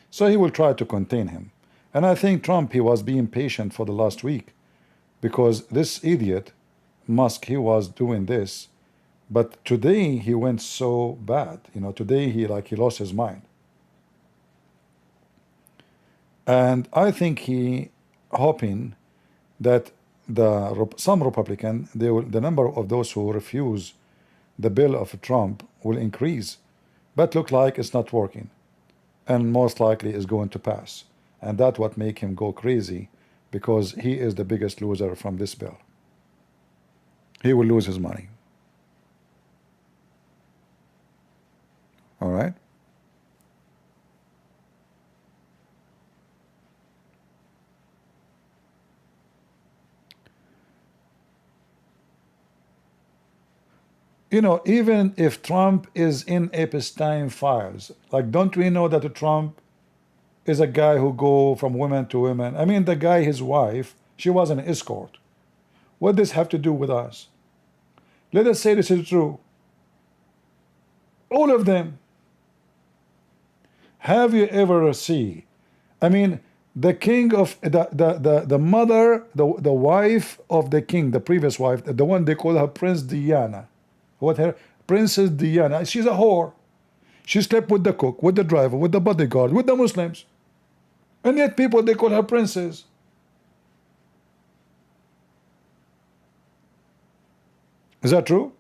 S2: So he will try to contain him. And I think Trump, he was being patient for the last week because this idiot, Musk, he was doing this. But today he went so bad. You know, today he lost his mind. And I think he hoping that some Republican, the number of those who refuse the bill of Trump will increase. But look like it's not working. And most likely is going to pass. And that's what make him go crazy, because he is the biggest loser from this bill. He will lose his money. All right? You know, even if Trump is in Epstein files, like, don't we know that Trump is a guy who go from women to women? I mean, the guy, his wife, she was an escort. What does this have to do with us? Let us say this is true. All of them. Have you ever see? I mean, the king of the mother, the wife of the king, the previous wife, the one they call her Prince Diana. What her Princess Diana? She's a whore. She slept with the cook, with the driver, with the bodyguard, with the Muslims, and yet people they call her princess. Is that true?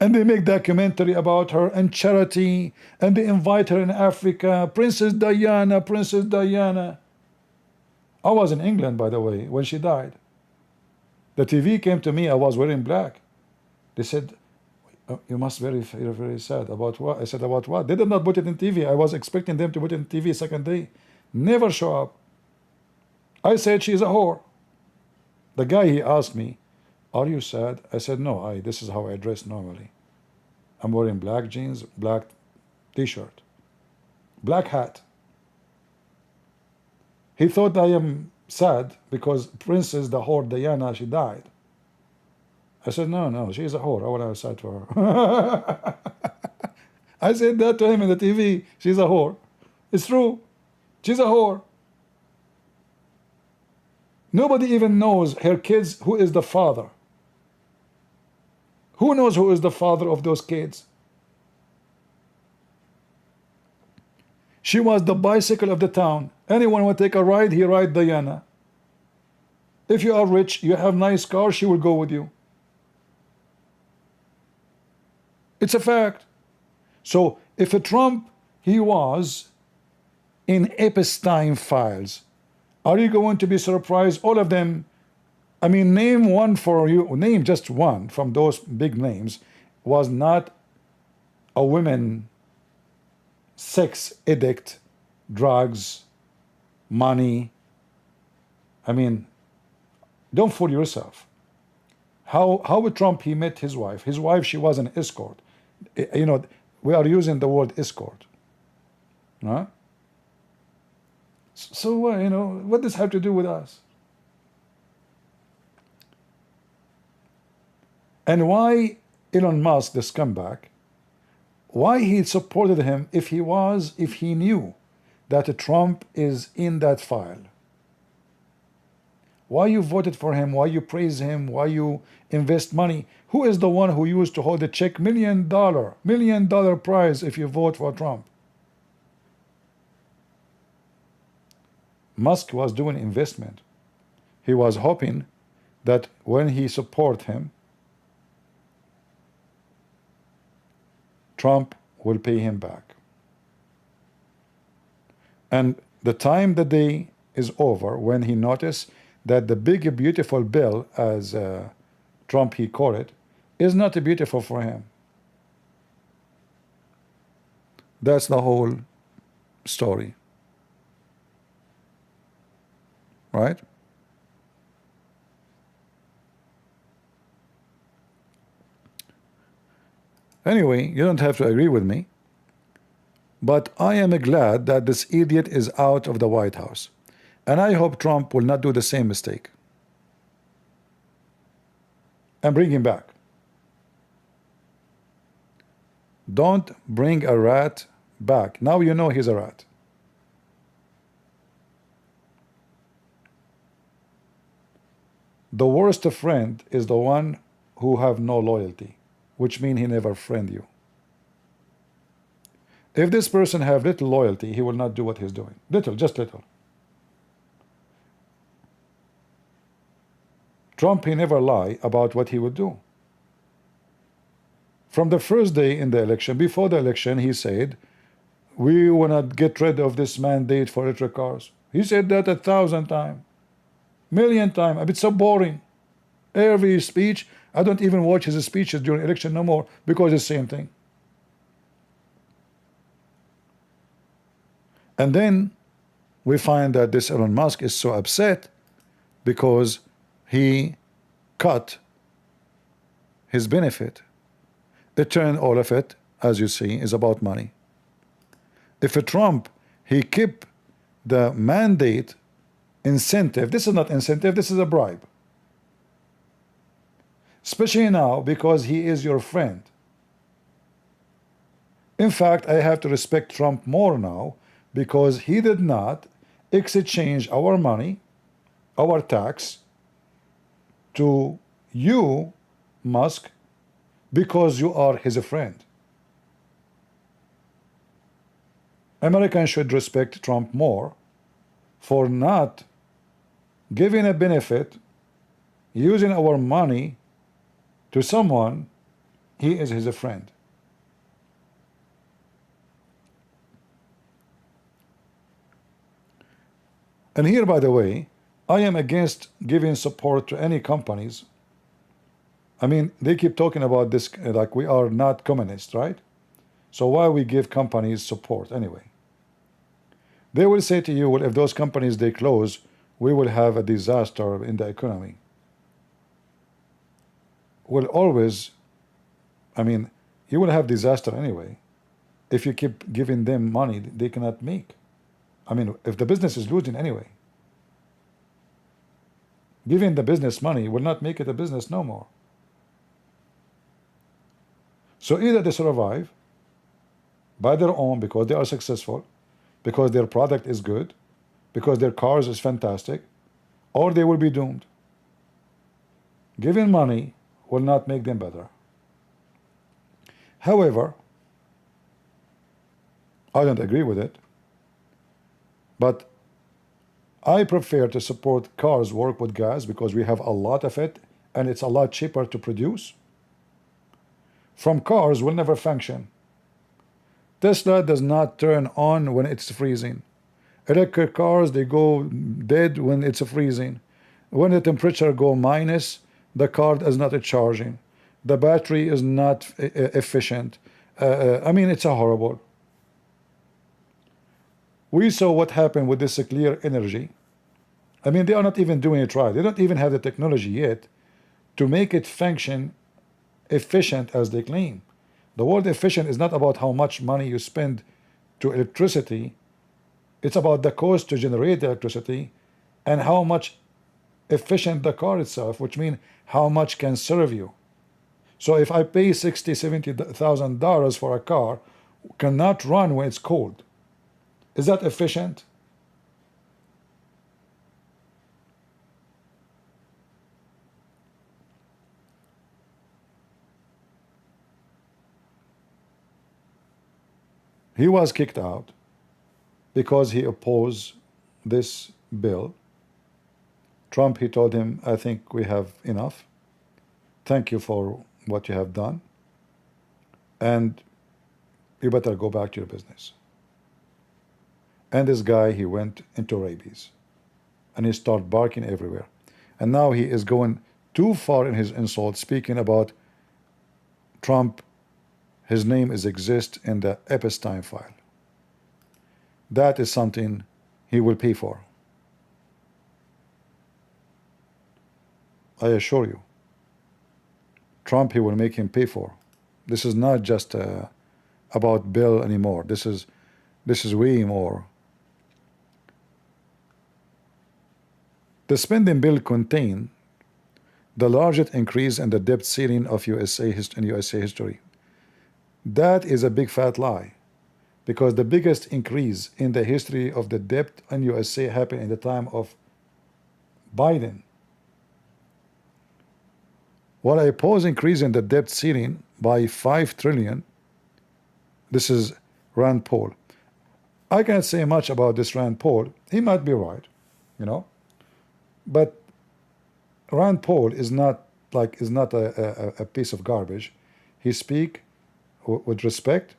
S2: And they make documentary about her and charity, and they invite her in Africa. Princess Diana, Princess Diana. I was in England, by the way, when she died. The TV came to me, I was wearing black. They said, oh, you must be very, very sad. About what? I said, about what? They did not put it in TV. I was expecting them to put it in TV second day. Never show up. I said, she's a whore. The guy, he asked me, are you sad? I said, no, this is how I dress normally. I'm wearing black jeans, black t-shirt, black hat. He thought I am sad because Princess, the whore Diana, she died. I said, no, she's a whore. I want to have sad for her. I said that to him in the TV. She's a whore. It's true. She's a whore. Nobody even knows her kids who is the father. Who knows who is the father of those kids? She was the bicycle of the town. Anyone will take a ride, he ride Diana. If you are rich, you have nice car, she will go with you. It's a fact. So if a Trump, he was in Epstein files, are you going to be surprised? All of them, I mean, name one for you, name just one from those big names, was not a woman, sex addict, drugs, money. I mean, don't fool yourself. How would Trump, he met his wife? His wife, she was an escort. You know, we are using the word escort. Huh? So, you know, what does this have to do with us? And why Elon Musk, the scumbag, why he supported him if he knew that Trump is in that file? Why you voted for him? Why you praise him? Why you invest money? Who is the one who used to hold a check $1 million prize if you vote for Trump? Musk was doing investment. He was hoping that when he support him, Trump will pay him back. And the time the day is over when he noticed that the big beautiful bill, as Trump he called it, is not beautiful for him. That's the whole story. Right? Anyway, you don't have to agree with me, but I am glad that this idiot is out of the White House, and I hope Trump will not do the same mistake and bring him back. Don't bring a rat back. Now you know he's a rat. The worst friend is the one who have no loyalty, which means he never friend you. If this person have little loyalty, he will not do what he's doing. Little, just little. Trump, he never lie about what he would do. From the first day in the election, before the election, he said, we want to get rid of this mandate for electric cars. He said that 1,000 times. Million times. It's so boring. Every speech, I don't even watch his speeches during election no more because it's the same thing. And then we find that this Elon Musk is so upset because he cut his benefit. It turned all of it, as you see, is about money. If a Trump, he kept the mandate incentive, this is not incentive, this is a bribe. Especially now because he is your friend. In fact, I have to respect Trump more now because he did not exchange our money, our tax, to you, Musk, because you are his friend. Americans should respect Trump more for not giving a benefit, using our money to someone he is his friend. And here, by the way, I am against giving support to any companies. I mean, they keep talking about this like we are not communist, right? So why we give companies support anyway? They will say to you, well, if those companies, they close, we will have a disaster in the economy. Well, always, I mean, you will have disaster anyway. If you keep giving them money, they cannot make. I mean, if the business is losing anyway, giving the business money will not make it a business no more. So either they survive by their own because they are successful, because their product is good, because their cars is fantastic, or they will be doomed. Giving money will not make them better. However, I don't agree with it, but I prefer to support cars work with gas because we have a lot of it and it's a lot cheaper to produce. from cars will never function. Tesla does not turn on when it's freezing. Electric cars, they go dead when it's freezing. When the temperature go minus, the car is not charging. The battery is not efficient. I mean, it's a horrible. We saw what happened with this clear energy. I mean, they are not even doing it right. They don't even have the technology yet to make it function efficient as they claim. The word efficient is not about how much money you spend to electricity. It's about the cost to generate the electricity and how much efficient the car itself, which means how much can serve you. So if I pay $60,000-$70,000 for a car, cannot run when it's cold, is that efficient? He was kicked out because he opposed this bill. Trump, he told him, I think we have enough. Thank you for what you have done. And you better go back to your business. And this guy, he went into rabies. And he started barking everywhere. And now he is going too far in his insult, speaking about Trump. His name exists in the Epstein file. That is something he will pay for. I assure you. Trump, he will make him pay for. This is not just about Bill anymore. This is way more. The spending bill contained the largest increase in the debt ceiling of USA history. That is a big fat lie, because the biggest increase in the history of the debt in USA happened in the time of Biden. While I oppose increasing the debt ceiling by $5 trillion, this is Rand Paul. I can't say much about this Rand Paul. He might be right, you know, but Rand Paul is not a piece of garbage. He speaks with respect.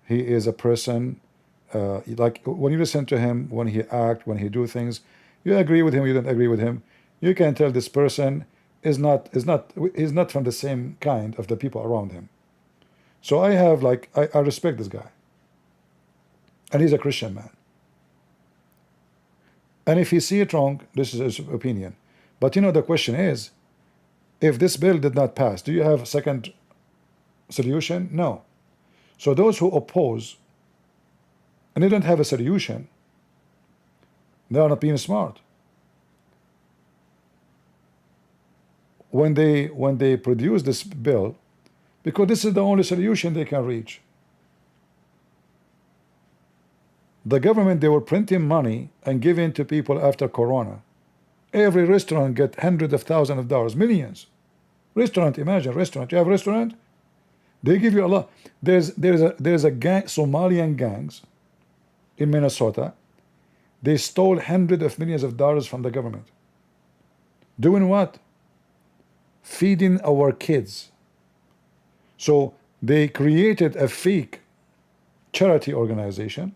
S2: He is a person, like when you listen to him, when he acts, when he do things, you agree with him, you don't agree with him, you can tell this person is not from the same kind of the people around him. So I respect this guy, and he's a Christian man. And if he see it wrong, this is his opinion. But you know, the question is, if this bill did not pass, do you have a second solution? No. So those who oppose and they don't have a solution, they are not being smart. When they produce this bill, because this is the only solution they can reach. The government, they were printing money and giving to people after Corona. Every restaurant get hundreds of thousands of dollars, millions. Restaurant, imagine restaurant. You have a restaurant, they give you a lot. There's a gang, Somalian gangs in Minnesota. They stole hundreds of millions of dollars from the government. Doing what? Feeding our kids. So they created a fake charity organization,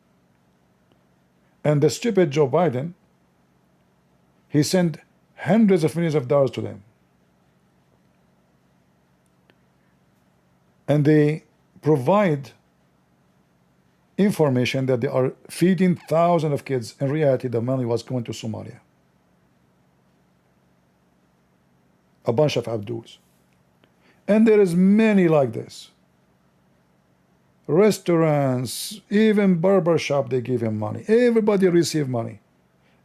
S2: and the stupid Joe Biden, he sent hundreds of millions of dollars to them. And they provide information that they are feeding thousands of kids. In reality, the money was going to Somalia. A bunch of Abduls. And there is many like this. Restaurants, even barber shop, they give him money. Everybody receive money.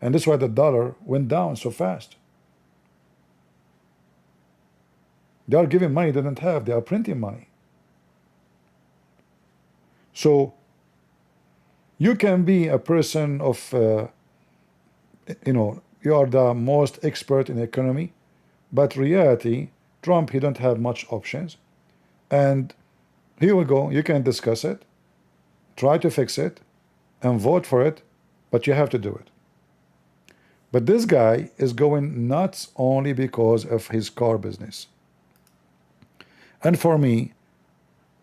S2: And that's why the dollar went down so fast. They are giving money they don't have. They are printing money. So you can be a person of, you are the most expert in economy, but reality, Trump, he don't have much options. And he will go, you can discuss it, try to fix it, and vote for it, but you have to do it. But this guy is going nuts only because of his car business. And for me,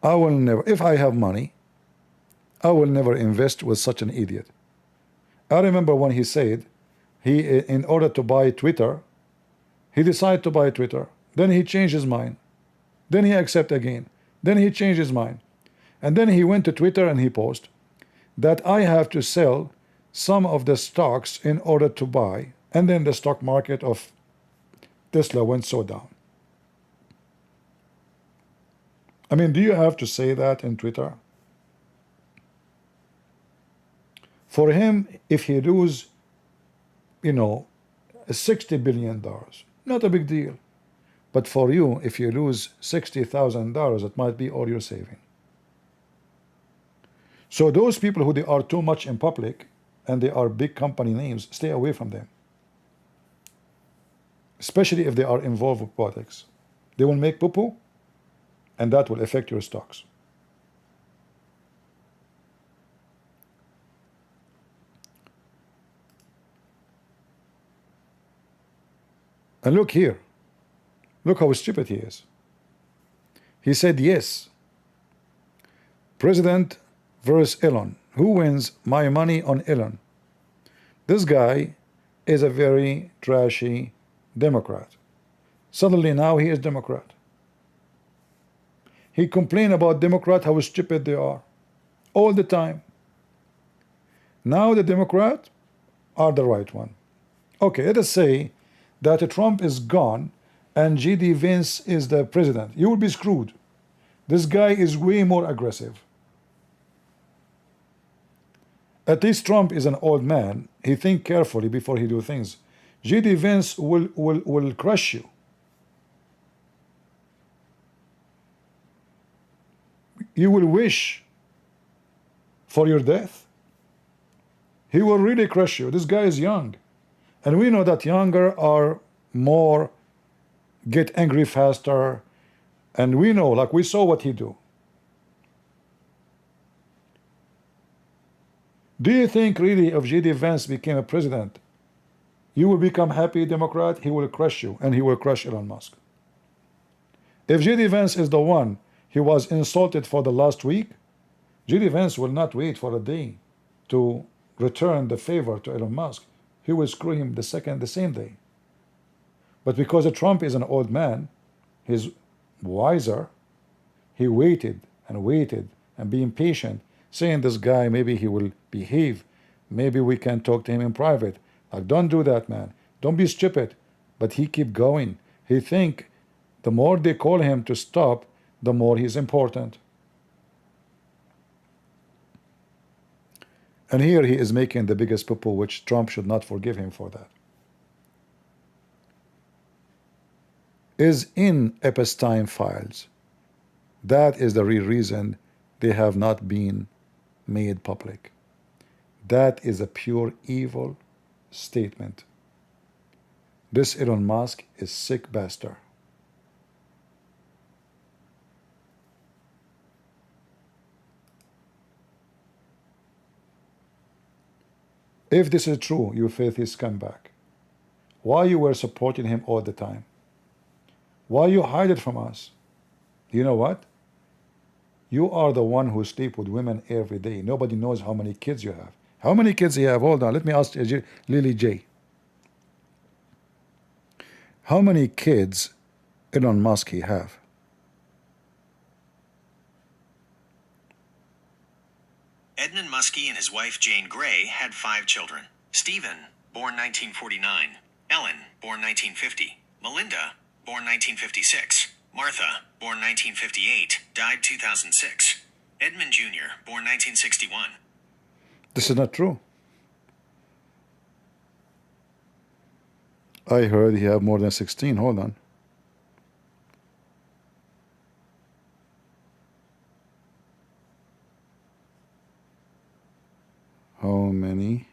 S2: I will never, if I have money, I will never invest with such an idiot. I remember when he said in order to buy Twitter, he decided to buy Twitter. Then he changed his mind. Then he accepted again. Then he changed his mind. And then he went to Twitter and he posted that I have to sell some of the stocks in order to buy. And then the stock market of Tesla went so down. I mean, do you have to say that in Twitter? For him, if he lose, you know, $60 billion, not a big deal. But for you, if you lose $60,000, it might be all your saving. So those people who they are too much in public and they are big company names, stay away from them. Especially if they are involved with politics. They will make poo-poo, and that will affect your stocks. And look here. Look how stupid he is. He said, yes. President versus Elon. Who wins? My money on Elon. This guy is a very trashy Democrat. Suddenly now he is Democrat. He complained about Democrats, how stupid they are. All the time. Now the Democrats are the right one. Okay, let us say that Trump is gone and J.D. Vance is the president. You will be screwed. This guy is way more aggressive. At least Trump is an old man. He think carefully before he do things. J.D. Vance will crush you. You will wish for your death. He will really crush you. This guy is young. And we know that younger are more, get angry faster. And we know, like we saw what he do. Do you think really if J.D. Vance became a president, you will become happy Democrat? He will crush you, and he will crush Elon Musk. If J.D. Vance is the one he was insulted for the last week, J.D. Vance will not wait for a day to return the favor to Elon Musk. He will screw him the same day. But because Trump is an old man, he's wiser, he waited and waited and being patient, saying this guy, maybe he will behave. Maybe we can talk to him in private. Like, don't do that, man. Don't be stupid. But he keep going. He think the more they call him to stop, the more he's important. And here he is making the biggest poo-poo, which Trump should not forgive him for that. Is in Epstein files. That is the real reason they have not been made public. That is a pure evil statement. This Elon Musk is sick bastard. If this is true, you filthy scumbag, why you were supporting him all the time? Why you hide it from us? You know what? You are the one who sleep with women every day. Nobody knows how many kids you have. How many kids you have? Hold on, let me ask Lily J. How many kids Elon Musk he have?
S5: Edmund Muskie and his wife Jane Grey had 5 children. Stephen, born 1949. Ellen, born 1950. Melinda, born 1956. Martha, born 1958, died 2006. Edmund Jr., born 1961.
S2: This is not true. I heard he have more than 16. Hold on. How many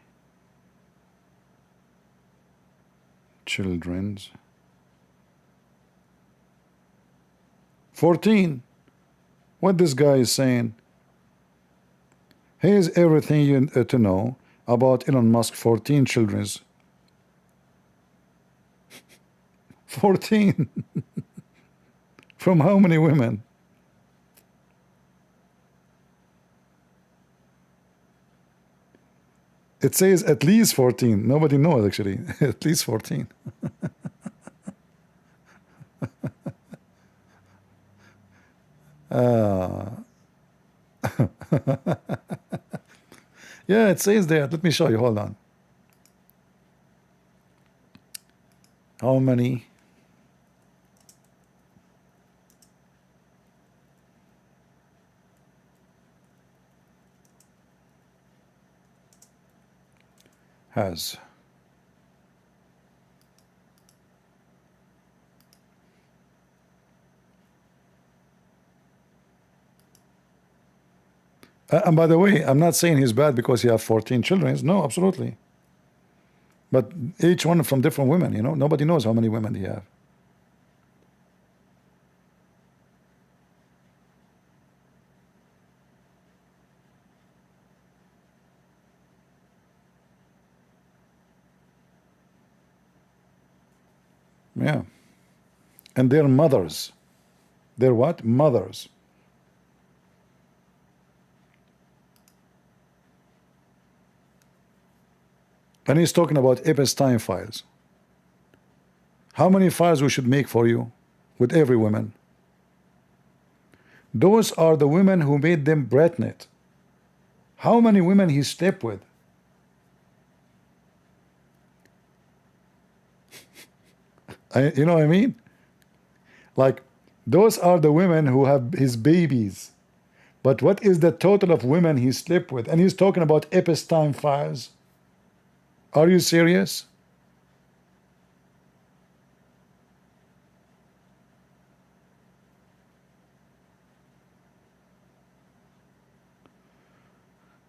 S2: children's? 14. What this guy is saying? Here's everything you to know about Elon Musk. 14 children's. 14. From how many women? It says at least 14. Nobody knows, actually. At least 14. Yeah, it says there. Let me show you. Hold on. How many? Has. And by the way, I'm not saying he's bad because he has 14 children. No, absolutely. But each one from different women, you know. Nobody knows how many women he have. Yeah. And they're mothers. They're what? Mothers. And he's talking about Epstein files. How many files we should make for you with every woman? Those are the women who made them pregnant. How many women he slept with? You know what I mean? Like, those are the women who have his babies. But what is the total of women he slept with? And he's talking about Epstein files. Are you serious?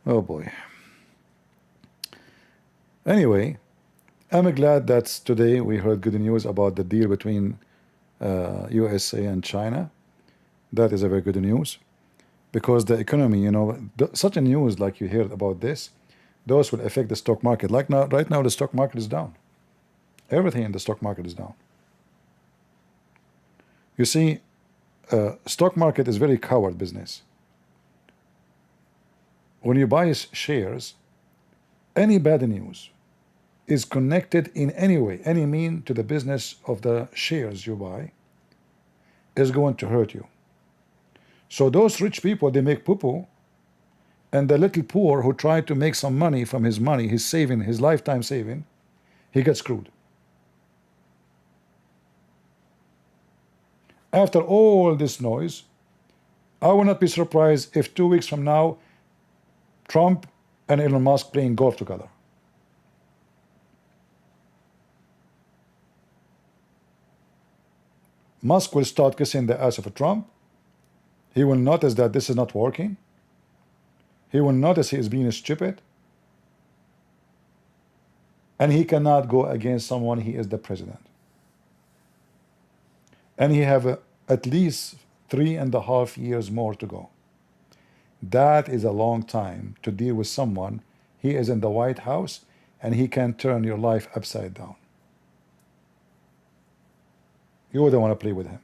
S2: Oh boy. Anyway, I'm glad that today we heard good news about the deal between USA and China. That is a very good news, because the economy, you know, such a news like you heard about this, those will affect the stock market. Like now, right now, the stock market is down. Everything in the stock market is down. You see, stock market is very coward business. When you buy shares, any bad news is connected in any way, any mean to the business of the shares you buy is going to hurt you. So those rich people, they make poo-poo, and the little poor who try to make some money from his money, his saving, his lifetime saving, he gets screwed. After all this noise, I will not be surprised if 2 weeks from now, Trump and Elon Musk playing golf together. Musk will start kissing the ass of Trump. He will notice that this is not working. He will notice he is being stupid. And he cannot go against someone, he is the president. And he have at least 3.5 years more to go. That is a long time to deal with someone. He is in the White House and he can turn your life upside down. You wouldn't want to play with him.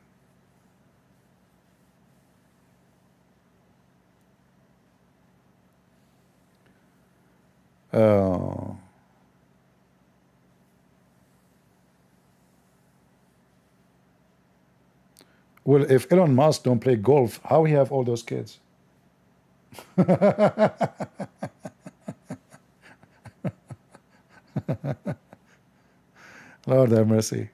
S2: Well, if Elon Musk don't play golf, how he have all those kids? Lord have mercy.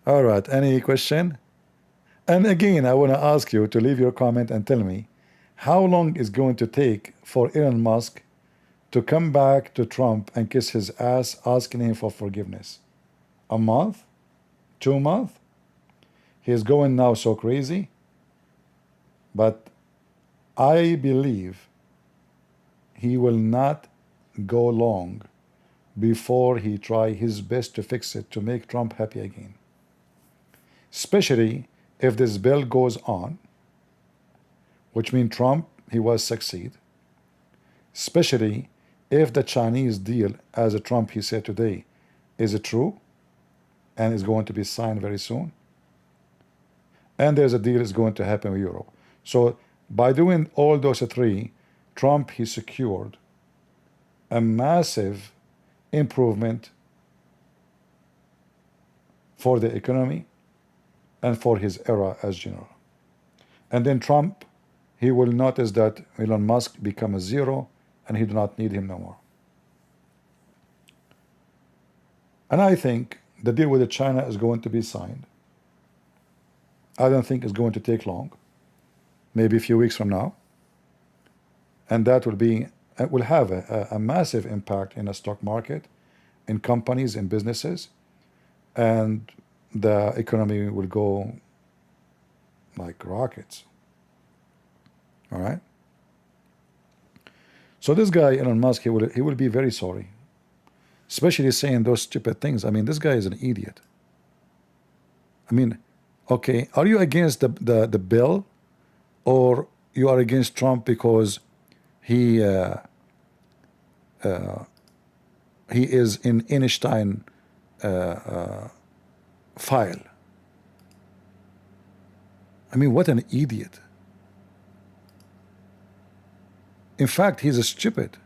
S2: All right, any question? And again, I want to ask you to leave your comment and tell me how long is going to take for Elon Musk to come back to Trump and kiss his ass, asking him for forgiveness? A month? 2 months? He's going now so crazy. But I believe he will not go long before he try his best to fix it, to make Trump happy again. Especially if this bill goes on, which means Trump, he will succeed. Especially if the Chinese deal, as a Trump he said today, is true and is going to be signed very soon. And there's a deal is going to happen with Europe. So by doing all those three, Trump, he secured a massive improvement for the economy and for his era as general. And then Trump, he will notice that Elon Musk become a zero and he do not need him no more. And I think the deal with China is going to be signed. I don't think it's going to take long, maybe a few weeks from now. And that will have a massive impact in the stock market, in companies, in businesses, and the economy will go like rockets. All right? So this guy, Elon Musk, he will be very sorry, especially saying those stupid things. I mean, this guy is an idiot. I mean, okay, are you against the bill, or you are against Trump because he is in Einstein file? I mean, what an idiot. In fact, he's a stupid.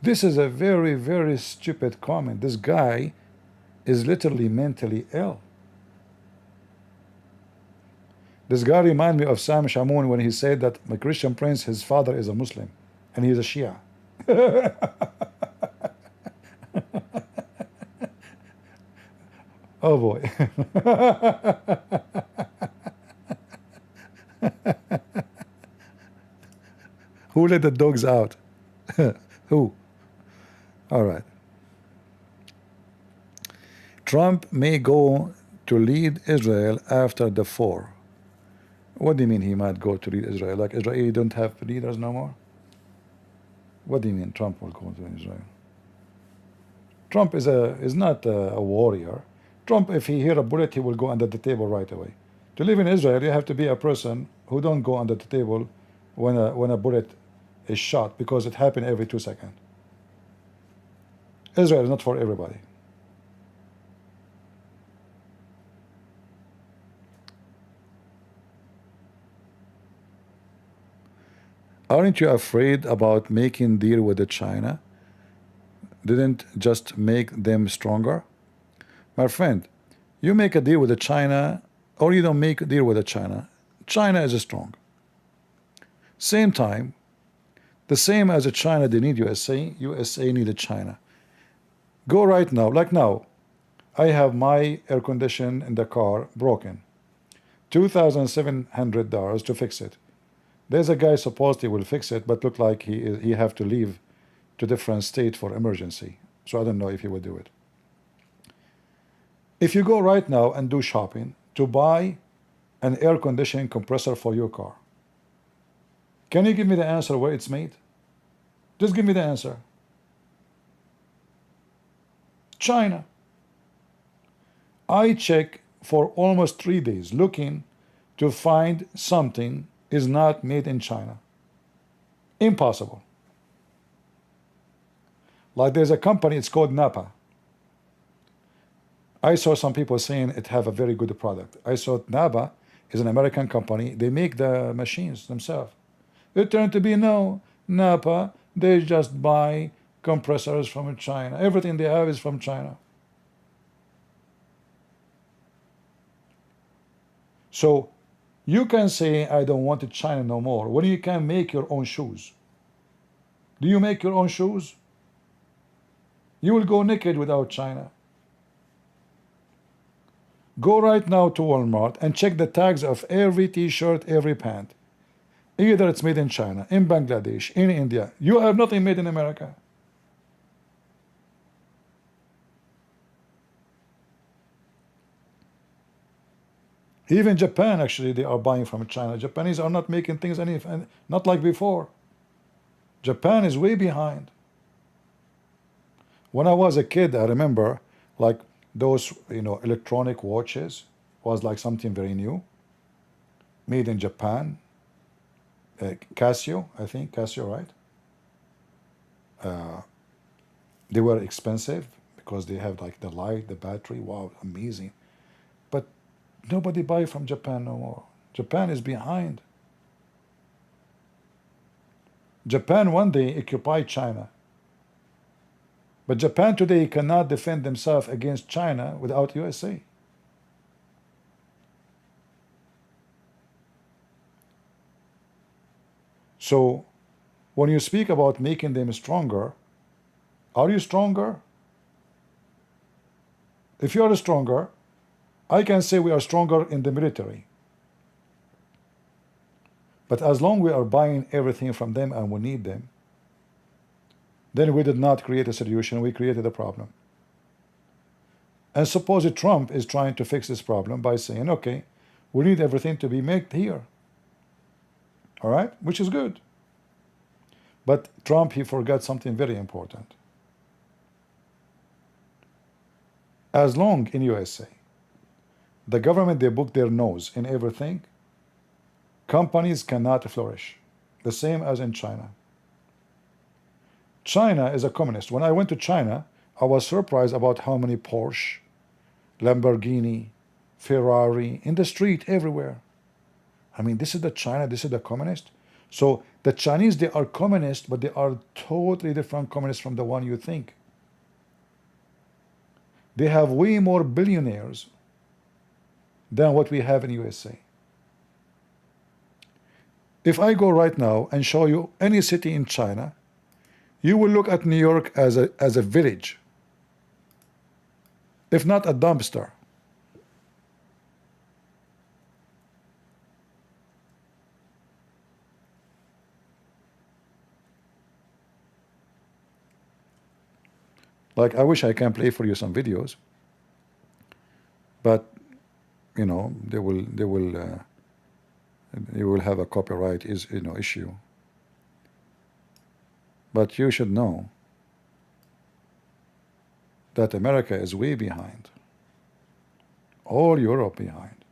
S2: This is a very, very stupid comment. This guy is literally mentally ill. This guy reminds me of Sam Shamoun when he said that my Christian prince, his father is a Muslim, and he's a Shia. Oh boy. Who let the dogs out? Who? All right. Trump may go to lead Israel after the 4. What do you mean he might go to lead Israel? Like Israel don't have leaders no more? What do you mean Trump will go to Israel? Trump is not a warrior. Trump, if he hear a bullet, he will go under the table right away. To live in Israel, you have to be a person who don't go under the table when a bullet is shot, because it happens every 2 seconds. Israel is not for everybody. Aren't you afraid about making deal with China? Didn't just make them stronger? My friend, you make a deal with China or you don't make a deal with China. China is strong. Same time, the same as China, they need USA, USA needed China. Go right now, like now, I have my air condition in the car broken. $2,700 to fix it. There's a guy supposed he will fix it, but look like he have to leave to different state for emergency. So I don't know if he will do it. If you go right now and do shopping to buy an air conditioning compressor for your car, can you give me the answer where it's made? Just give me the answer. China. I check for almost 3 days looking to find something is not made in China. Impossible. Like there's a company, it's called Napa. I saw some people saying it have a very good product. I saw Napa is an American company. They make the machines themselves. It turned to be no, Napa, they just buy compressors from China. Everything they have is from China. So you can say, I don't want China no more, when you can make your own shoes. Do you make your own shoes? You will go naked without China. Go right now to Walmart and check the tags of every t-shirt, every pant. Either it's made in China, in Bangladesh, in India. You have nothing made in America. Even Japan, actually, they are buying from China. Japanese are not making things not like before. Japan is way behind. When I was a kid, I remember like those, electronic watches was like something very new, made in Japan. Casio, I think, Casio, right? They were expensive because they have like the light, the battery. Wow, amazing. But nobody buy from Japan no more. Japan is behind. Japan one day occupied China. But Japan today cannot defend themselves against China without USA. So when you speak about making them stronger, are you stronger? If you are stronger, I can say we are stronger in the military. But as long we are buying everything from them and we need them, then we did not create a solution, we created a problem. And suppose Trump is trying to fix this problem by saying, okay, we need everything to be made here. All right, which is good. But Trump, he forgot something very important. As long in USA, the government, they book their nose in everything, companies cannot flourish. The same as in China. China is a communist. When I went to China, I was surprised about how many Porsche, Lamborghini, Ferrari, in the street, everywhere. I mean, this is the China, this is the communist. So the Chinese, they are communist, but they are totally different communists from the one you think. They have way more billionaires than what we have in USA. If I go right now and show you any city in China, you will look at New York as a village, if not a dumpster. Like, I wish I can play for you some videos, but you know, you will have a copyright issue. But you should know that America is way behind, all Europe behind.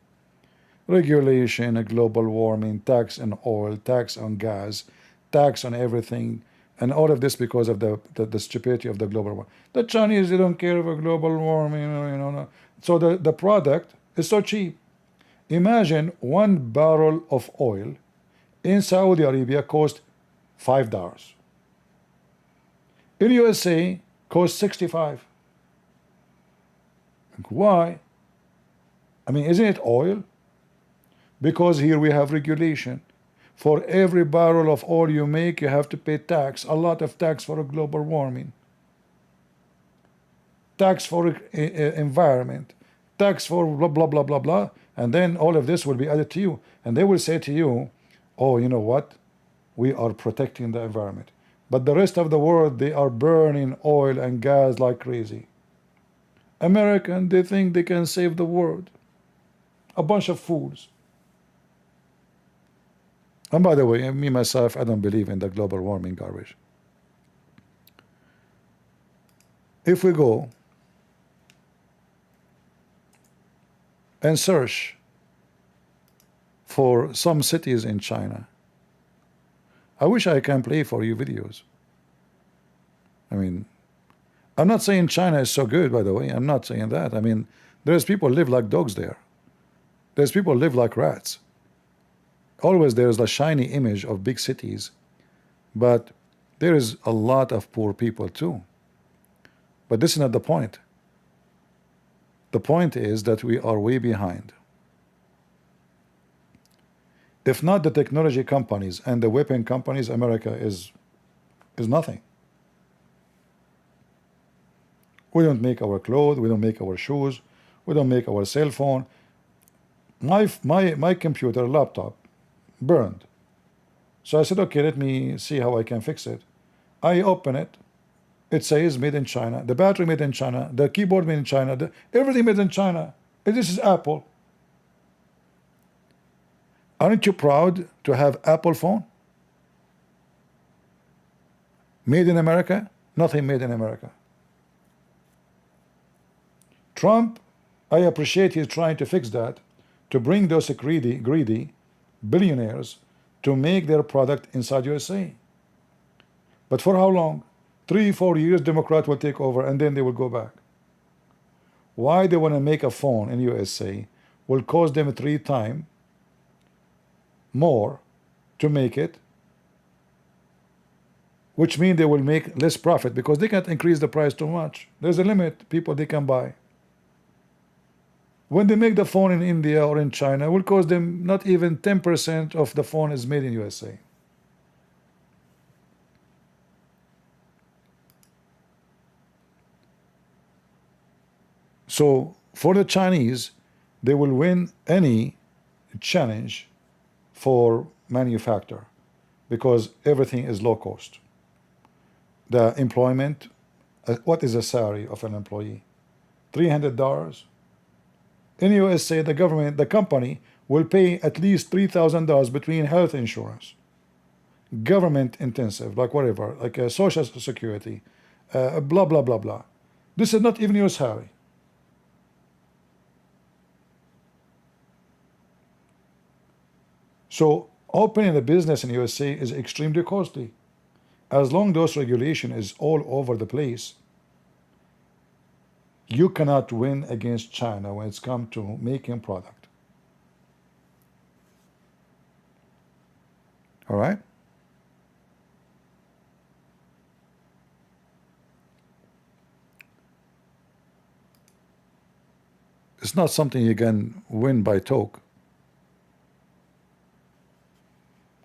S2: Regulation, global warming, tax on oil, tax on gas, tax on everything, and all of this because of the stupidity of the global warming. The Chinese, they don't care about global warming, no. So the product is so cheap. Imagine 1 barrel of oil in Saudi Arabia cost $5. In USA, costs 65. Why? I mean, isn't it oil? Because here we have regulation. For every barrel of oil you make, you have to pay tax, a lot of tax for global warming, tax for environment, tax for blah, blah, blah, blah, blah, and then all of this will be added to you. And they will say to you, oh, you know what? We are protecting the environment. But the rest of the world, they are burning oil and gas like crazy. American, they think they can save the world. A bunch of fools. And by the way, me, myself, I don't believe in the global warming garbage. If we go and search for some cities in China, I wish I can play for you videos. I mean, I'm not saying China is so good, by the way. I'm not saying that. I mean, there's people live like dogs there. There's people live like rats. Always there's a shiny image of big cities, but there is a lot of poor people too. But this is not the point. The point is that we are way behind. If not the technology companies and the weapon companies, America is nothing. We don't make our clothes, we don't make our shoes, we don't make our cell phone. My computer, laptop, burned. So I said, okay, let me see how I can fix it. I open it. It says made in China. The battery made in China. The keyboard made in China. Everything made in China. And this is Apple. Aren't you proud to have Apple phone? Made in America? Nothing made in America. Trump, I appreciate he's trying to fix that, to bring those greedy billionaires to make their product inside USA. But for how long? 3-4 years, Democrat will take over and then they will go back. Why they want to make a phone in USA will cost them 3 times more to make it which means they will make less profit because they can't increase the price too much. There's a limit, people they can buy. When they make the phone in India or in China, it will cost them not even 10% of the phone is made in USA. So for the Chinese, they will win any challenge for manufacture because everything is low cost. The employment, what is the salary of an employee? $300. In USA, the government, the company will pay at least $3,000 between health insurance, government intensive, like whatever, like a social security, blah, blah, blah, blah. This is not even your salary. So opening a business in USA is extremely costly. As long those regulation is all over the place, you cannot win against China when it's come to making product. All right? It's not something you can win by talk.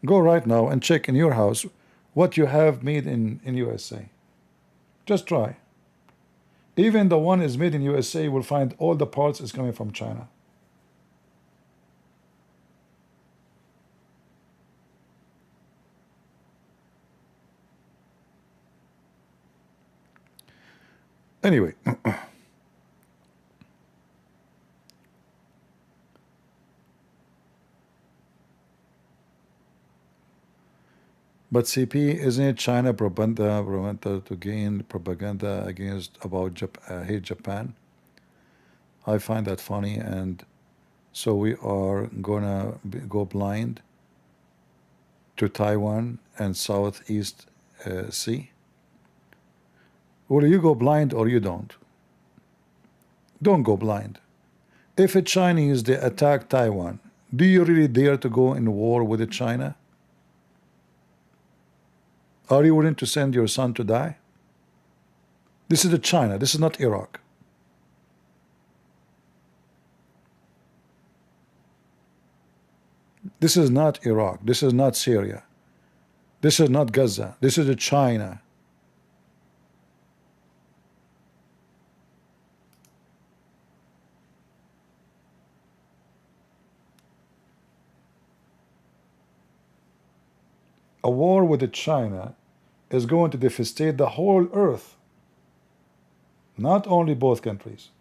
S2: Go right now and check in your house what you have made in USA. Just try. Even the one is made in USA will find all the parts is coming from China. Anyway, but CP, isn't it China propaganda to gain propaganda against about hate Japan? I find that funny, and so we are gonna go blind to Taiwan and Southeast Sea. Well, you go blind or you don't. Don't go blind. If a Chinese they attack Taiwan, do you really dare to go in war with China? Are you willing to send your son to die? This is China. This is not Iraq. This is not Iraq. This is not Syria. This is not Gaza. This is China. A war with China is going to devastate the whole earth, not only both countries.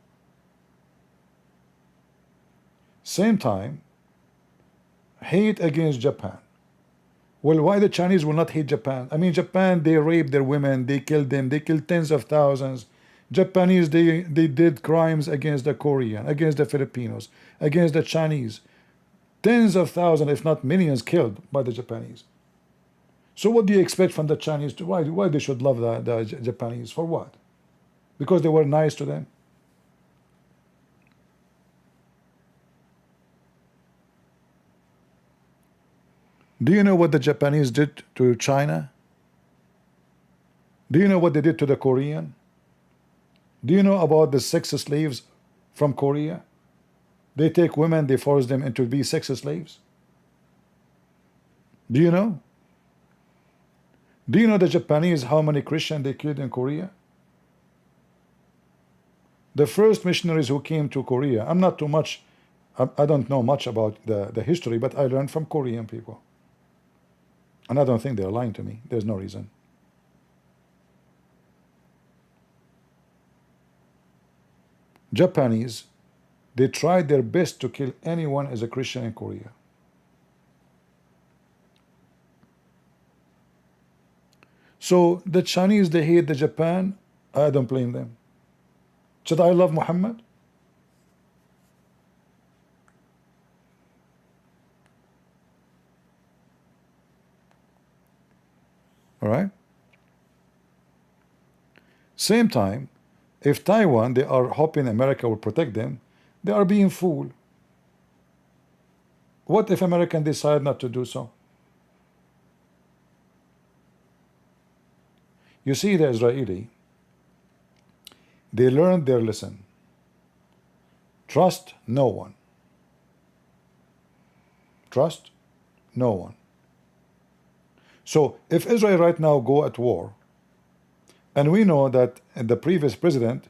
S2: Same time, hate against Japan. Well, why the Chinese will not hate Japan? I mean, Japan, they rape their women, they kill them, they kill tens of thousands. Japanese, they did crimes against the Korean, against the Filipinos, against the Chinese. Tens of thousands, if not millions, killed by the Japanese. So what do you expect from the Chinese? Why they should love the Japanese? For what? Because they were nice to them? Do you know what the Japanese did to China? Do you know what they did to the Korean? Do you know about the sex slaves from Korea? They take women, they force them into be sex slaves. Do you know? Do you know the Japanese how many Christians they killed in Korea? The first missionaries who came to Korea, I'm not too much, I don't know much about the history, but I learned from Korean people. And I don't think they're lying to me. There's no reason. Japanese, they tried their best to kill anyone as a Christian in Korea. So the Chinese, they hate the Japan. I don't blame them. Should I love Muhammad? All right. Same time, if Taiwan, they are hoping America will protect them, they are being fooled. What if Americans decide not to do so? You see, the Israeli, they learned their lesson. Trust no one. Trust no one. So if Israel right now go at war, and we know that the previous president,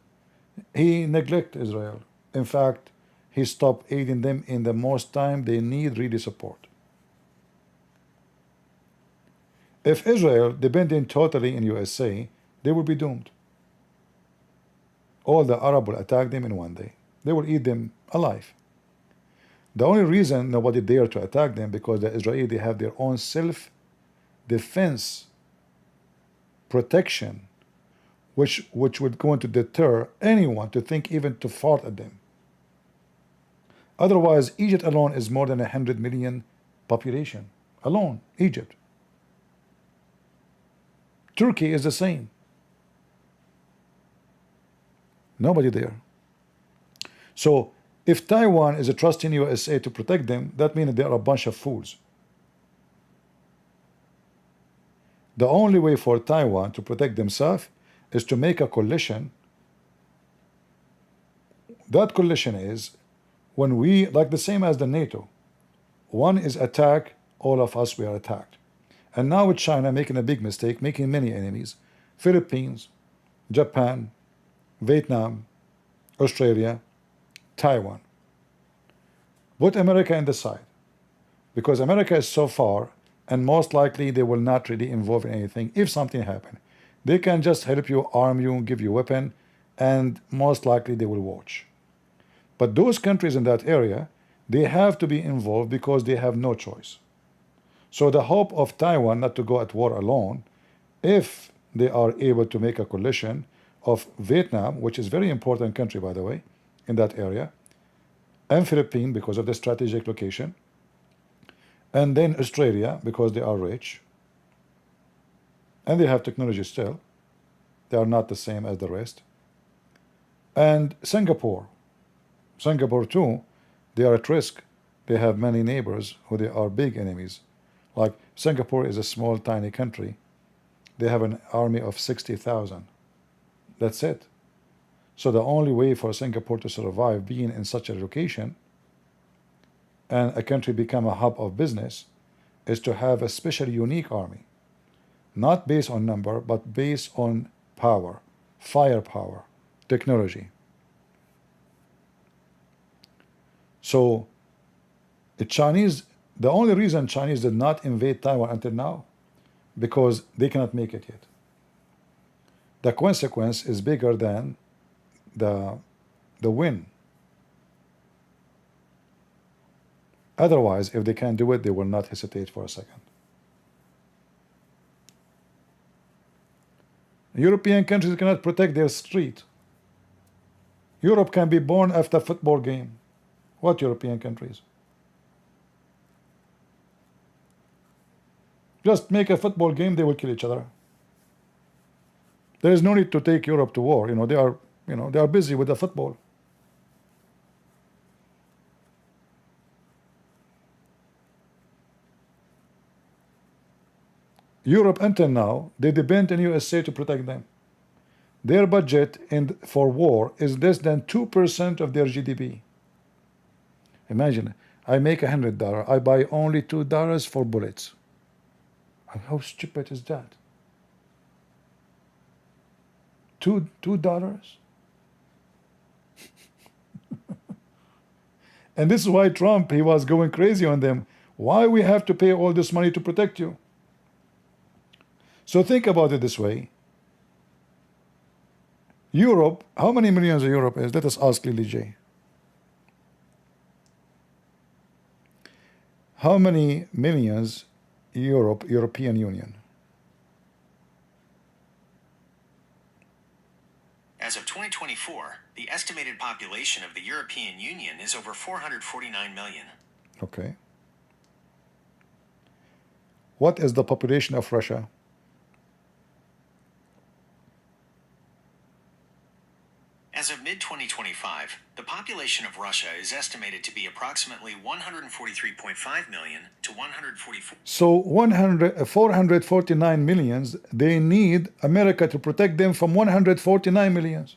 S2: he neglect Israel. In fact, he stopped aiding them in the most time they need really support. If Israel depended totally in USA, they will be doomed. All the Arab will attack them in one day. They will eat them alive. The only reason nobody dare to attack them because the Israeli have their own self-defense protection, which would going to deter anyone to think even to fart at them. Otherwise, Egypt alone is more than 100 million population. Alone, Egypt. Turkey is the same. Nobody there. So if Taiwan is trusting USA to protect them, that means they are a bunch of fools. The only way for Taiwan to protect themselves is to make a coalition. That coalition is when we, like the same as the NATO, one is attacked, all of us we are attacked. And now with China making a big mistake, making many enemies, Philippines, Japan, Vietnam, Australia, Taiwan. Put America in the side, because America is so far, and most likely they will not really involve in anything. If something happens, they can just help you, arm you, give you weapon, and most likely they will watch. But those countries in that area, they have to be involved because they have no choice. So the hope of Taiwan not to go at war alone, if they are able to make a coalition of Vietnam, which is a very important country, by the way, in that area, and Philippines because of the strategic location, and then Australia because they are rich, and they have technology still. They are not the same as the rest. And Singapore. Singapore too, they are at risk. They have many neighbors who they are big enemies. Like Singapore is a small, tiny country. They have an army of 60,000. That's it. So the only way for Singapore to survive being in such a location and a country become a hub of business is to have a special unique army. Not based on number, but based on power, firepower, technology. So the only reason Chinese did not invade Taiwan until now, because they cannot make it yet. The consequence is bigger than the win. Otherwise, if they can't do it, they will not hesitate for a second. European countries cannot protect their street. Europe can be born after a football game. What European countries? Just make a football game, they will kill each other. There is no need to take Europe to war. They are busy with the football. Europe until now, they depend on USA to protect them. Their budget for war is less than 2% of their GDP. Imagine, I make $100, I buy only $2 for bullets. How stupid is that? $2? And this is why Trump, he was going crazy on them. Why we have to pay all this money to protect you? So think about it this way. Europe, how many millions of Europe is? Let us ask Lily J. How many millions European Union?
S5: As of 2024, the estimated population of the European Union is over 449 million.
S2: Okay. What is the population of Russia?
S5: As of mid-2025, the population of Russia is estimated to be approximately 143.5 million to 144.
S2: So 449 millions, they need America to protect them from 149 millions.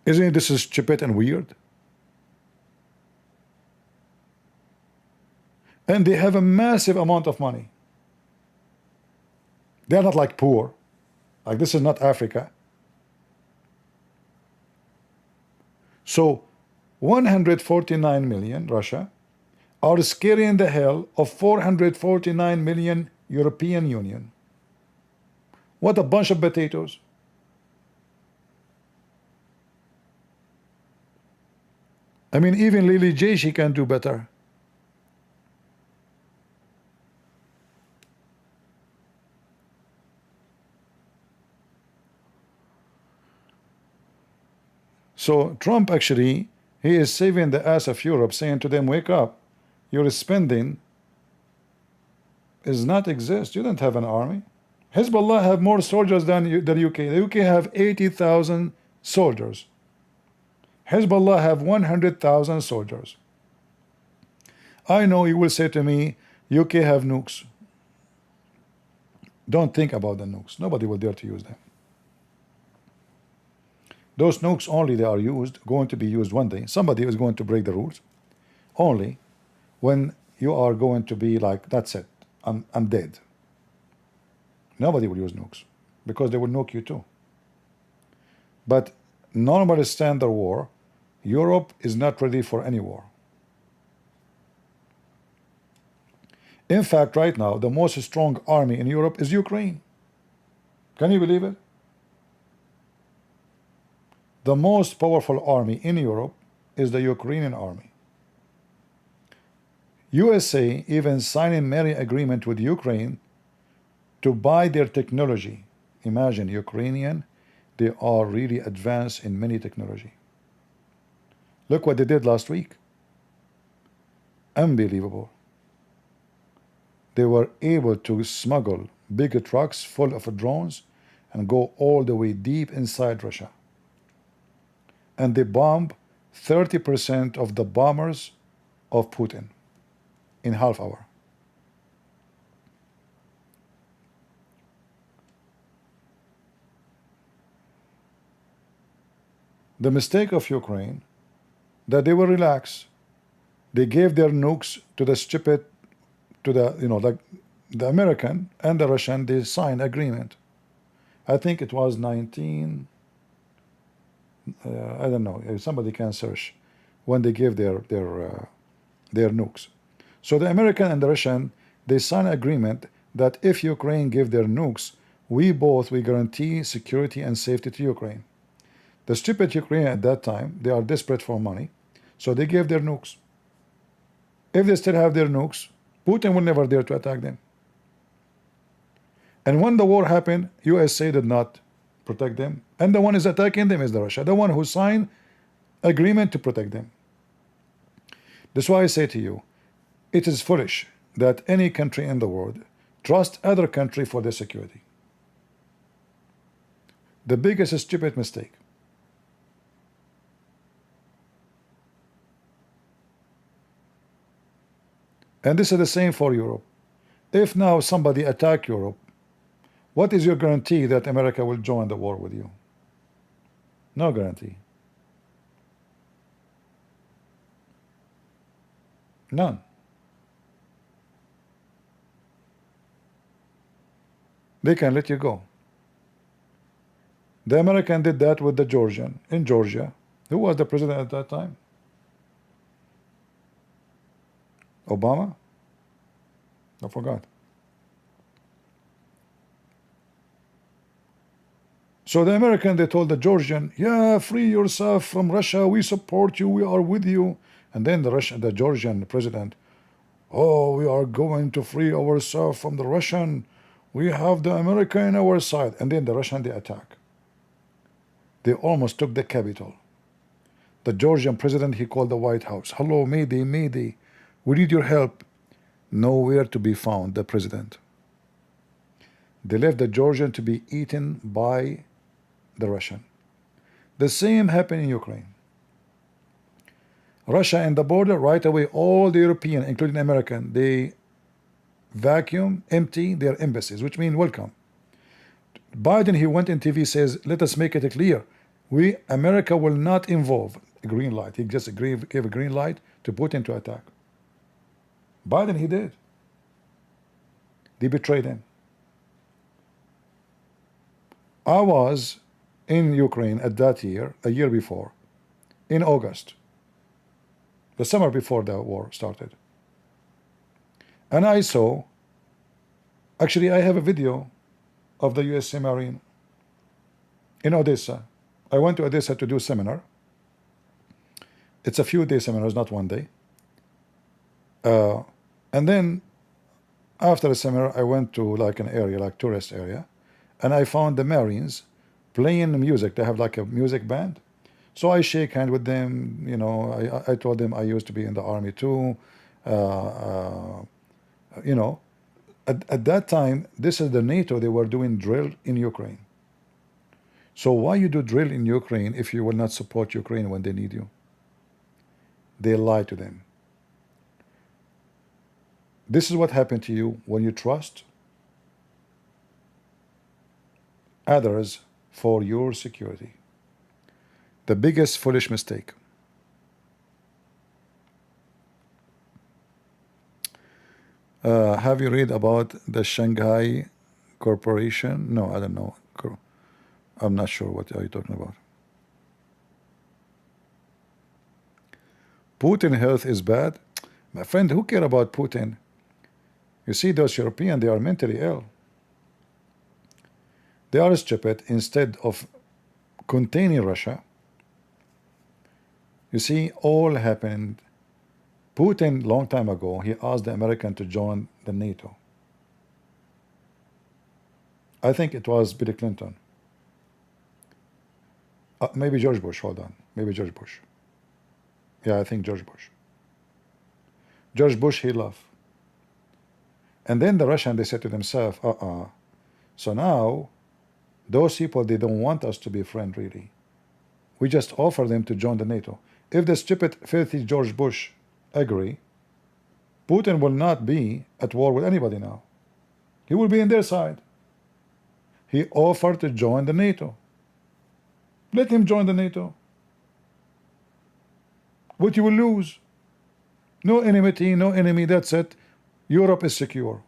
S2: Isn't this stupid and weird? And they have a massive amount of money. They're not like poor. Like, this is not Africa. So 149 million Russia are scaring the hell of 449 million European Union. What a bunch of potatoes. I mean, even Lily J, she can do better. So Trump actually, he is saving the ass of Europe, saying to them, wake up, your spending does not exist. You don't have an army. Hezbollah have more soldiers than the UK. The UK have 80,000 soldiers. Hezbollah have 100,000 soldiers. I know you will say to me, UK have nukes. Don't think about the nukes. Nobody will dare to use them. Those nukes only they are going to be used one day. Somebody is going to break the rules. Only when you are going to be like, that's it, I'm dead. Nobody will use nukes because they will nuke you too. But normal standard war, Europe is not ready for any war. In fact, right now, the most strong army in Europe is Ukraine. Can you believe it? The most powerful army in Europe is the Ukrainian army. USA even signed a merry agreement with Ukraine to buy their technology. Imagine, Ukrainian, they are really advanced in many technology. Look what they did last week. Unbelievable. They were able to smuggle big trucks full of drones and go all the way deep inside Russia. And they bombed 30% of the bombers of Putin in half hour. The mistake of Ukraine, that they were relaxed. They gave their nukes to the stupid, to the, you know, like the American and the Russian, they signed agreement. I think it was 19, I don't know, somebody can search when they gave their nukes. So the American and the Russian, they signed an agreement that if Ukraine give their nukes, we guarantee security and safety to Ukraine. The stupid Ukraine at that time, they are desperate for money, so they gave their nukes. If they still have their nukes, Putin will never dare to attack them. And when the war happened, USA did not protect them, and the one is attacking them is the Russia, the one who signed agreement to protect them. That's why I say to you, it is foolish that any country in the world trust other country for their security. The biggest stupid mistake. And this is the same for Europe. If now somebody attack Europe, what is your guarantee that America will join the war with you? No guarantee. None. They can let you go. The American did that with the Georgian in Georgia. Who was the president at that time? Obama? I forgot. So the American, they told the Georgian, yeah, free yourself from Russia, we support you, we are with you. And then the Georgian president, oh, we are going to free ourselves from the Russian, we have the American on our side. And then the Russian, they attack. They almost took the capital. The Georgian president, he called the White House, hello, Mayday, Mayday, we need your help. Nowhere to be found, the president. They left the Georgian to be eaten by the Russian. The same happened in Ukraine. Russia and the border, right away, all the European, including American, they vacuum, empty their embassies, which means welcome. Biden, he went in TV, says, let us make it clear. America will not involve a green light. He just gave a green light to Putin to attack. Biden, he did. They betrayed him. I was in Ukraine at that year, a year before, in August, the summer before the war started. And I saw, actually I have a video of the USA Marine in Odessa. I went to Odessa to do a seminar. It's a few day seminars, not one day. And then after the seminar, I went to like an area, like tourist area, and I found the Marines playing music. They have like a music band. So I shake hand with them. You know, I told them I used to be in the army too. You know, at that time, this is the NATO. They were doing drill in Ukraine. So why you do drill in Ukraine if you will not support Ukraine when they need you? They lie to them. This is what happened to you when you trust others for your security. The biggest foolish mistake. Have you read about the Shanghai Corporation? No, I don't know. I'm not sure what are you talking about. Putin health is bad. My friend, who care about Putin? You see, those Europeans, they are mentally ill. They are stupid. Instead of containing Russia, you see, all happened. Putin, long time ago, he asked the American to join the NATO. I think it was Bill Clinton. Maybe George Bush, hold on. Maybe George Bush. Yeah, I think George Bush. George Bush, he left. And then the Russians, they said to themselves, so now, those people, they don't want us to be friends, really. We just offer them to join the NATO. If the stupid, filthy George Bush agree, Putin will not be at war with anybody now. He will be in their side. He offered to join the NATO. Let him join the NATO. What you will lose? No enmity, no enemy, that's it. Europe is secure.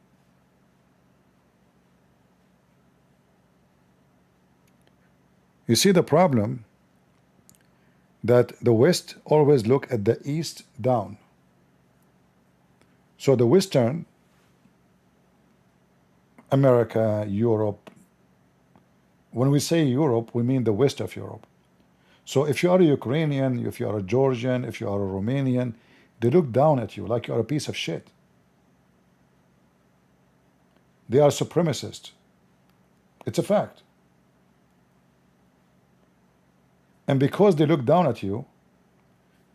S2: You see the problem that the West always look at the East down. So the Western, America, Europe, when we say Europe, we mean the west of Europe. So if you are a Ukrainian, if you are a Georgian, if you are a Romanian, they look down at you like you are a piece of shit. They are supremacists. It's a fact. And because they look down at you,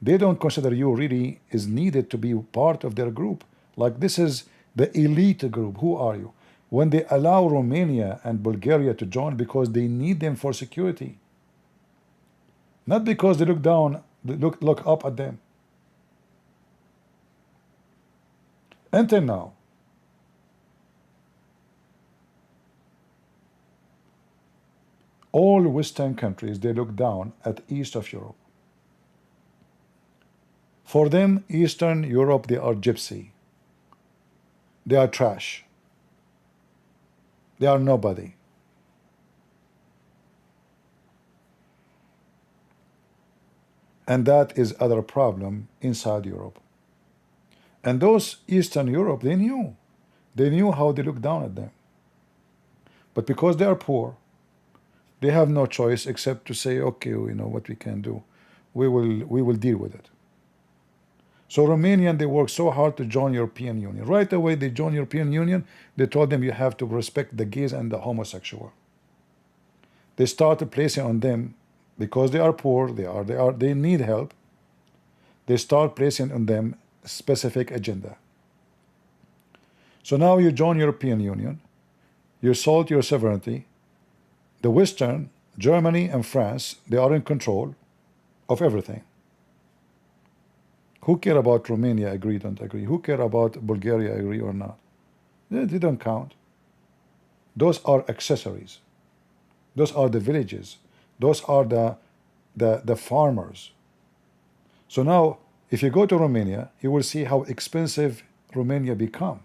S2: they don't consider you really is needed to be part of their group. Like this is the elite group. Who are you? When they allow Romania and Bulgaria to join because they need them for security. Not because they look down, they look up at them. Until now. All Western countries, they look down at east of Europe. For them, Eastern Europe, they are gypsy. They are trash. They are nobody. And that is other problem inside Europe. And those Eastern Europe, they knew. They knew how they look down at them. But because they are poor, they have no choice except to say, okay, you know what we can do. We will deal with it. So Romanian, they work so hard to join European Union. Right away, they join European Union. They told them you have to respect the gays and the homosexual. They started placing on them, because they are poor, they need help. They start placing on them specific agenda. So now you join European Union. You sold your sovereignty. The Western, Germany and France, they are in control of everything. Who care about Romania agree, don't agree? Who care about Bulgaria agree or not? They don't count. Those are accessories. Those are the villages. Those are the farmers. So now, if you go to Romania, you will see how expensive Romania become.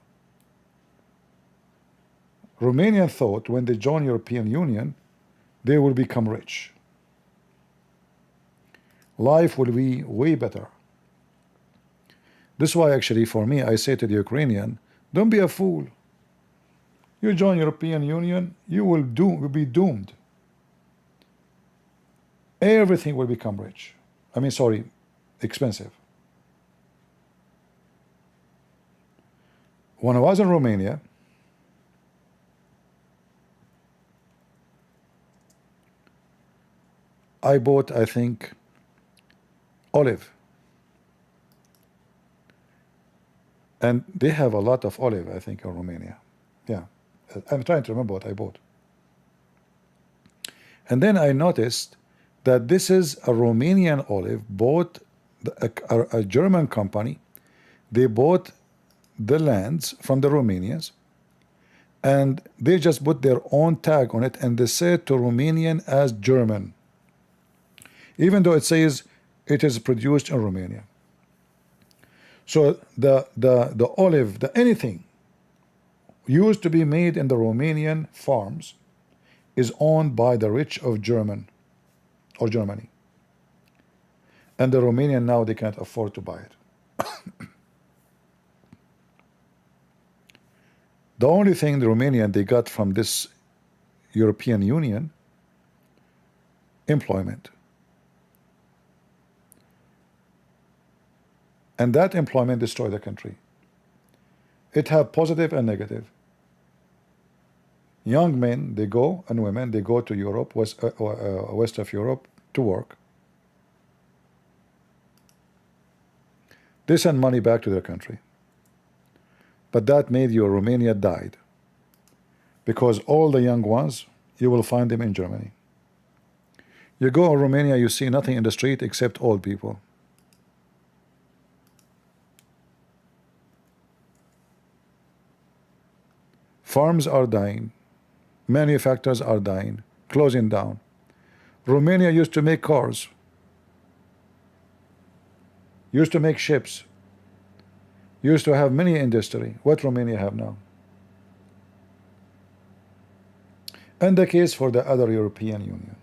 S2: Romanian thought when they join European Union, they will become rich. Life will be way better. This is why actually for me, I say to the Ukrainian, don't be a fool. You join European Union, you will be doomed. Everything will become rich. I mean, sorry, expensive. When I was in Romania, I bought, I think, olive. And they have a lot of olive, I think, in Romania. Yeah. I'm trying to remember what I bought. And then I noticed that this is a Romanian olive bought a German company. They bought the lands from the Romanians and they just put their own tag on it and they say to Romanian as German, even though it says it is produced in Romania. So the olive, the anything used to be made in the Romanian farms is owned by the rich of German or Germany. And the Romanian now they can't afford to buy it. The only thing the Romanian they got from this European Union, employment. And that employment destroyed the country. It have positive and negative. Young men, they go, and women, they go to Europe, west of Europe, to work. They send money back to their country. But that made your Romania died. Because all the young ones, you will find them in Germany. You go in Romania, you see nothing in the street except old people. Farms are dying. Manufacturers are dying, closing down. Romania used to make cars, used to make ships, used to have many industry. What Romania have now? And the case for the other European Union.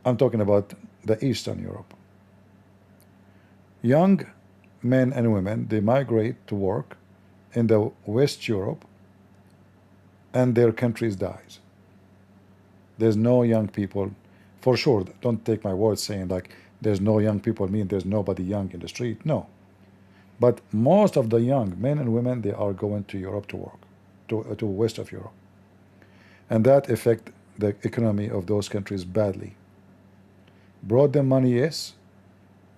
S2: I'm talking about the Eastern Europe. Young men and women, they migrate to work in the West Europe and their countries dies. There's no young people, for sure. Don't take my word saying like there's no young people mean there's nobody young in the street. No. But most of the young men and women, they are going to Europe to work, to west of Europe. And that affect the economy of those countries badly. Brought them money, yes,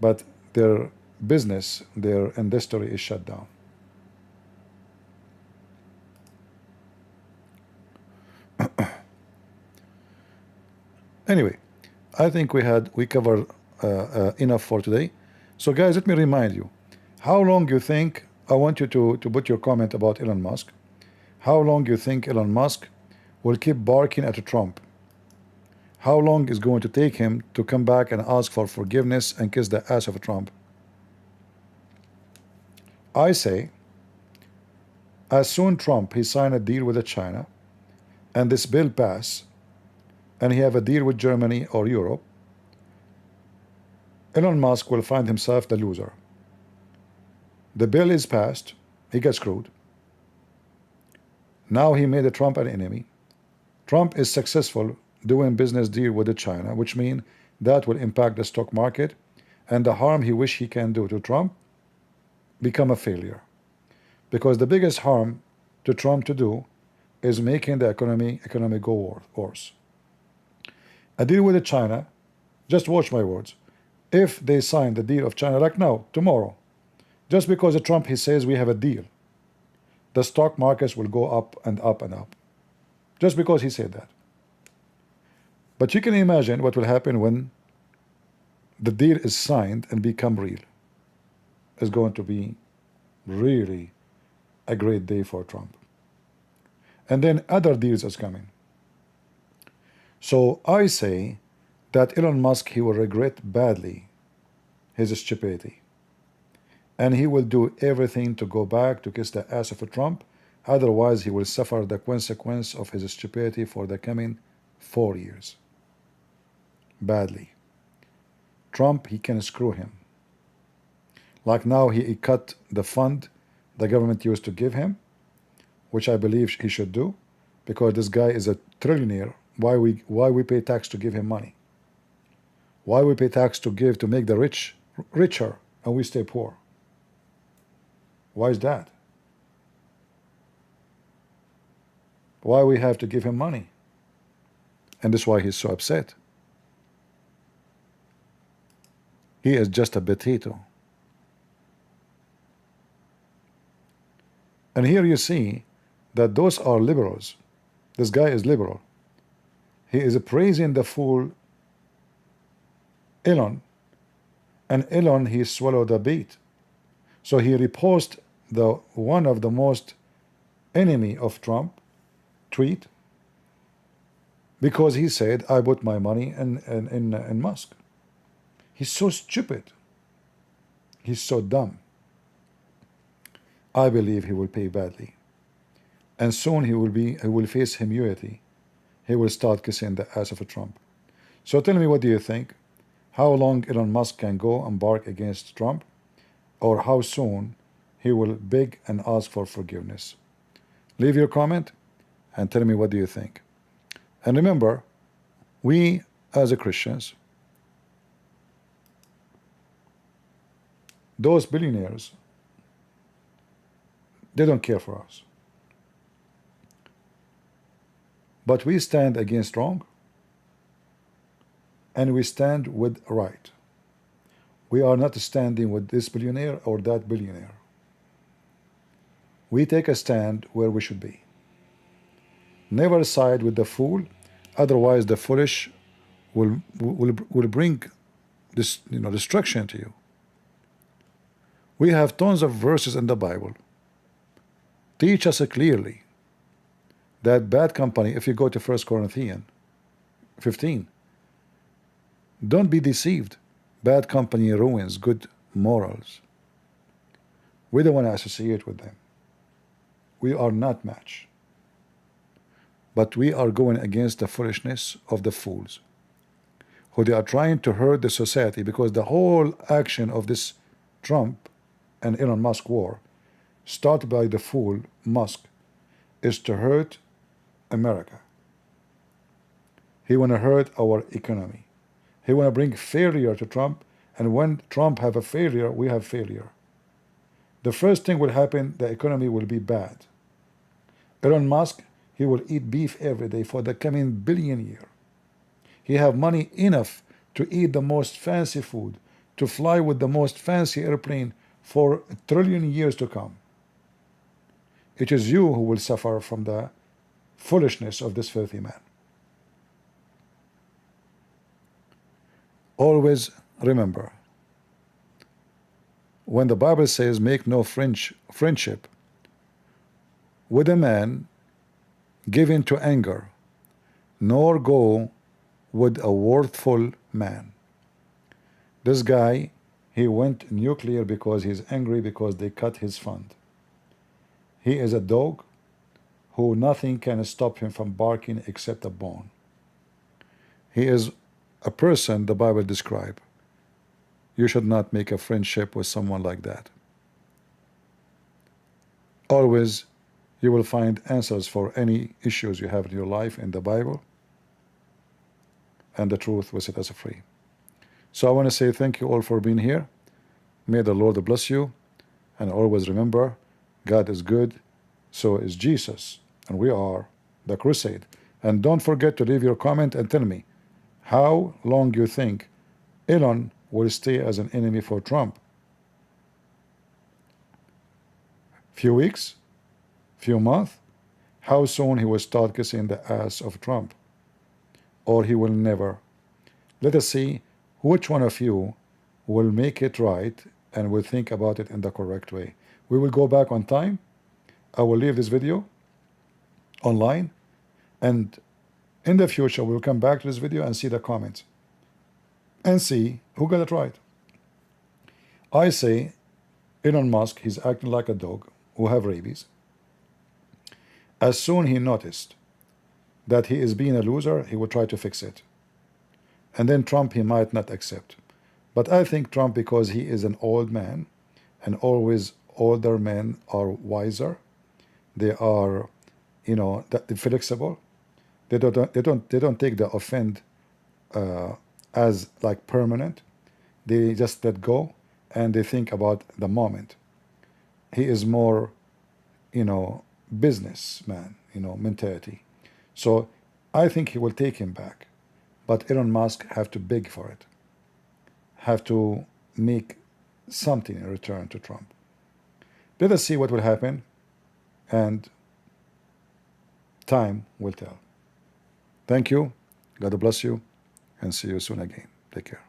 S2: but their business, their industry is shut down. Anyway, I think we covered enough for today. So guys, let me remind you, how long you think, I want you to put your comment about Elon Musk, how long you think Elon Musk will keep barking at Trump? How long is going to take him to come back and ask for forgiveness and kiss the ass of Trump? I say, as soon Trump he signed a deal with China and this bill pass and he have a deal with Germany or Europe, Elon Musk will find himself the loser. The bill is passed, he gets screwed. Now he made Trump an enemy. Trump is successful doing business deal with China, which means that will impact the stock market, and the harm he wish he can do to Trump become a failure. Because the biggest harm to Trump to do is making the economy go worse. A deal with China, just watch my words, if they sign the deal of China like now, tomorrow, just because of Trump he says we have a deal, the stock markets will go up and up and up. just because he said that. But you can imagine what will happen when the deal is signed and become real. It's going to be really a great day for Trump. And then other deals is coming. So I say that Elon Musk, he will regret badly his stupidity. And he will do everything to go back to kiss the ass of Trump. Otherwise, he will suffer the consequence of his stupidity for the coming 4 years. Badly. Trump, he can screw him. Like now, he cut the fund the government used to give him, which I believe he should do, because this guy is a trillionaire. Why we pay tax to give him money? Why we pay tax to make the rich richer and we stay poor? Why is that? Why we have to give him money? And that's why he's so upset. He is just a potato. And here you see that those are liberals. This guy is liberal. He is praising the fool Elon, and Elon, he swallowed a bait. So he reposted the one of the most enemy of Trump tweet because he said, I put my money in Musk. He's so stupid. He's so dumb. I believe he will pay badly. And soon he will face humility. He will start kissing the ass of Trump. So tell me, what do you think? How long Elon Musk can go and bark against Trump? Or how soon he will beg and ask for forgiveness? Leave your comment and tell me, what do you think? And remember, we as a Christians, those billionaires, they don't care for us. But we stand against wrong, and we stand with right. We are not standing with this billionaire or that billionaire. We take a stand where we should be. Never side with the fool, otherwise the foolish will bring this, destruction to you. We have tons of verses in the Bible teach us clearly that bad company, if you go to 1 Corinthians 15, don't be deceived. Bad company ruins good morals. We don't want to associate with them. We are not match. But we are going against the foolishness of the fools, who they are trying to hurt the society, because the whole action of this Trump and Elon Musk war, started by the fool Musk, is to hurt America. He want to hurt our economy. He want to bring failure to Trump, and when Trump have a failure, we have failure. The first thing will happen, the economy will be bad. Elon Musk, he will eat beef every day for the coming billion year. He have money enough to eat the most fancy food, to fly with the most fancy airplane for a trillion years to come. It is you who will suffer from the foolishness of this filthy man. Always remember, when the Bible says make no friendship with a man given to anger, nor go with a worthful man. This guy, he went nuclear because he's angry because they cut his fund. He is a dog who nothing can stop him from barking except a bone. He is a person the Bible describes. You should not make a friendship with someone like that. Always you will find answers for any issues you have in your life in the Bible, and the truth will set us free. So I want to say thank you all for being here. May the Lord bless you, and always remember, God is good, so is Jesus, and we are the crusade. And don't forget to leave your comment and tell me how long you think Elon will stay as an enemy for Trump. Few weeks? Few months? how soon he will start kissing the ass of Trump, or he will never. Let us see which one of you will make it right and will think about it in the correct way. We will go back on time. I will leave this video online, and in the future we'll come back to this video and see the comments and see who got it right. I say Elon Musk, he's acting like a dog who have rabies. As soon he noticed that he is being a loser, he will try to fix it. And then Trump, he might not accept. But I think Trump, because he is an old man, and always older men are wiser, they are, you know, flexible. They don't take the offend as like permanent. They just let go and they think about the moment. He is more, you know, businessman, you know, mentality. So I think he will take him back. But Elon Musk have to beg for it, have to make something in return to Trump. Let us see what will happen, and time will tell. Thank you. God bless you, and see you soon again. Take care.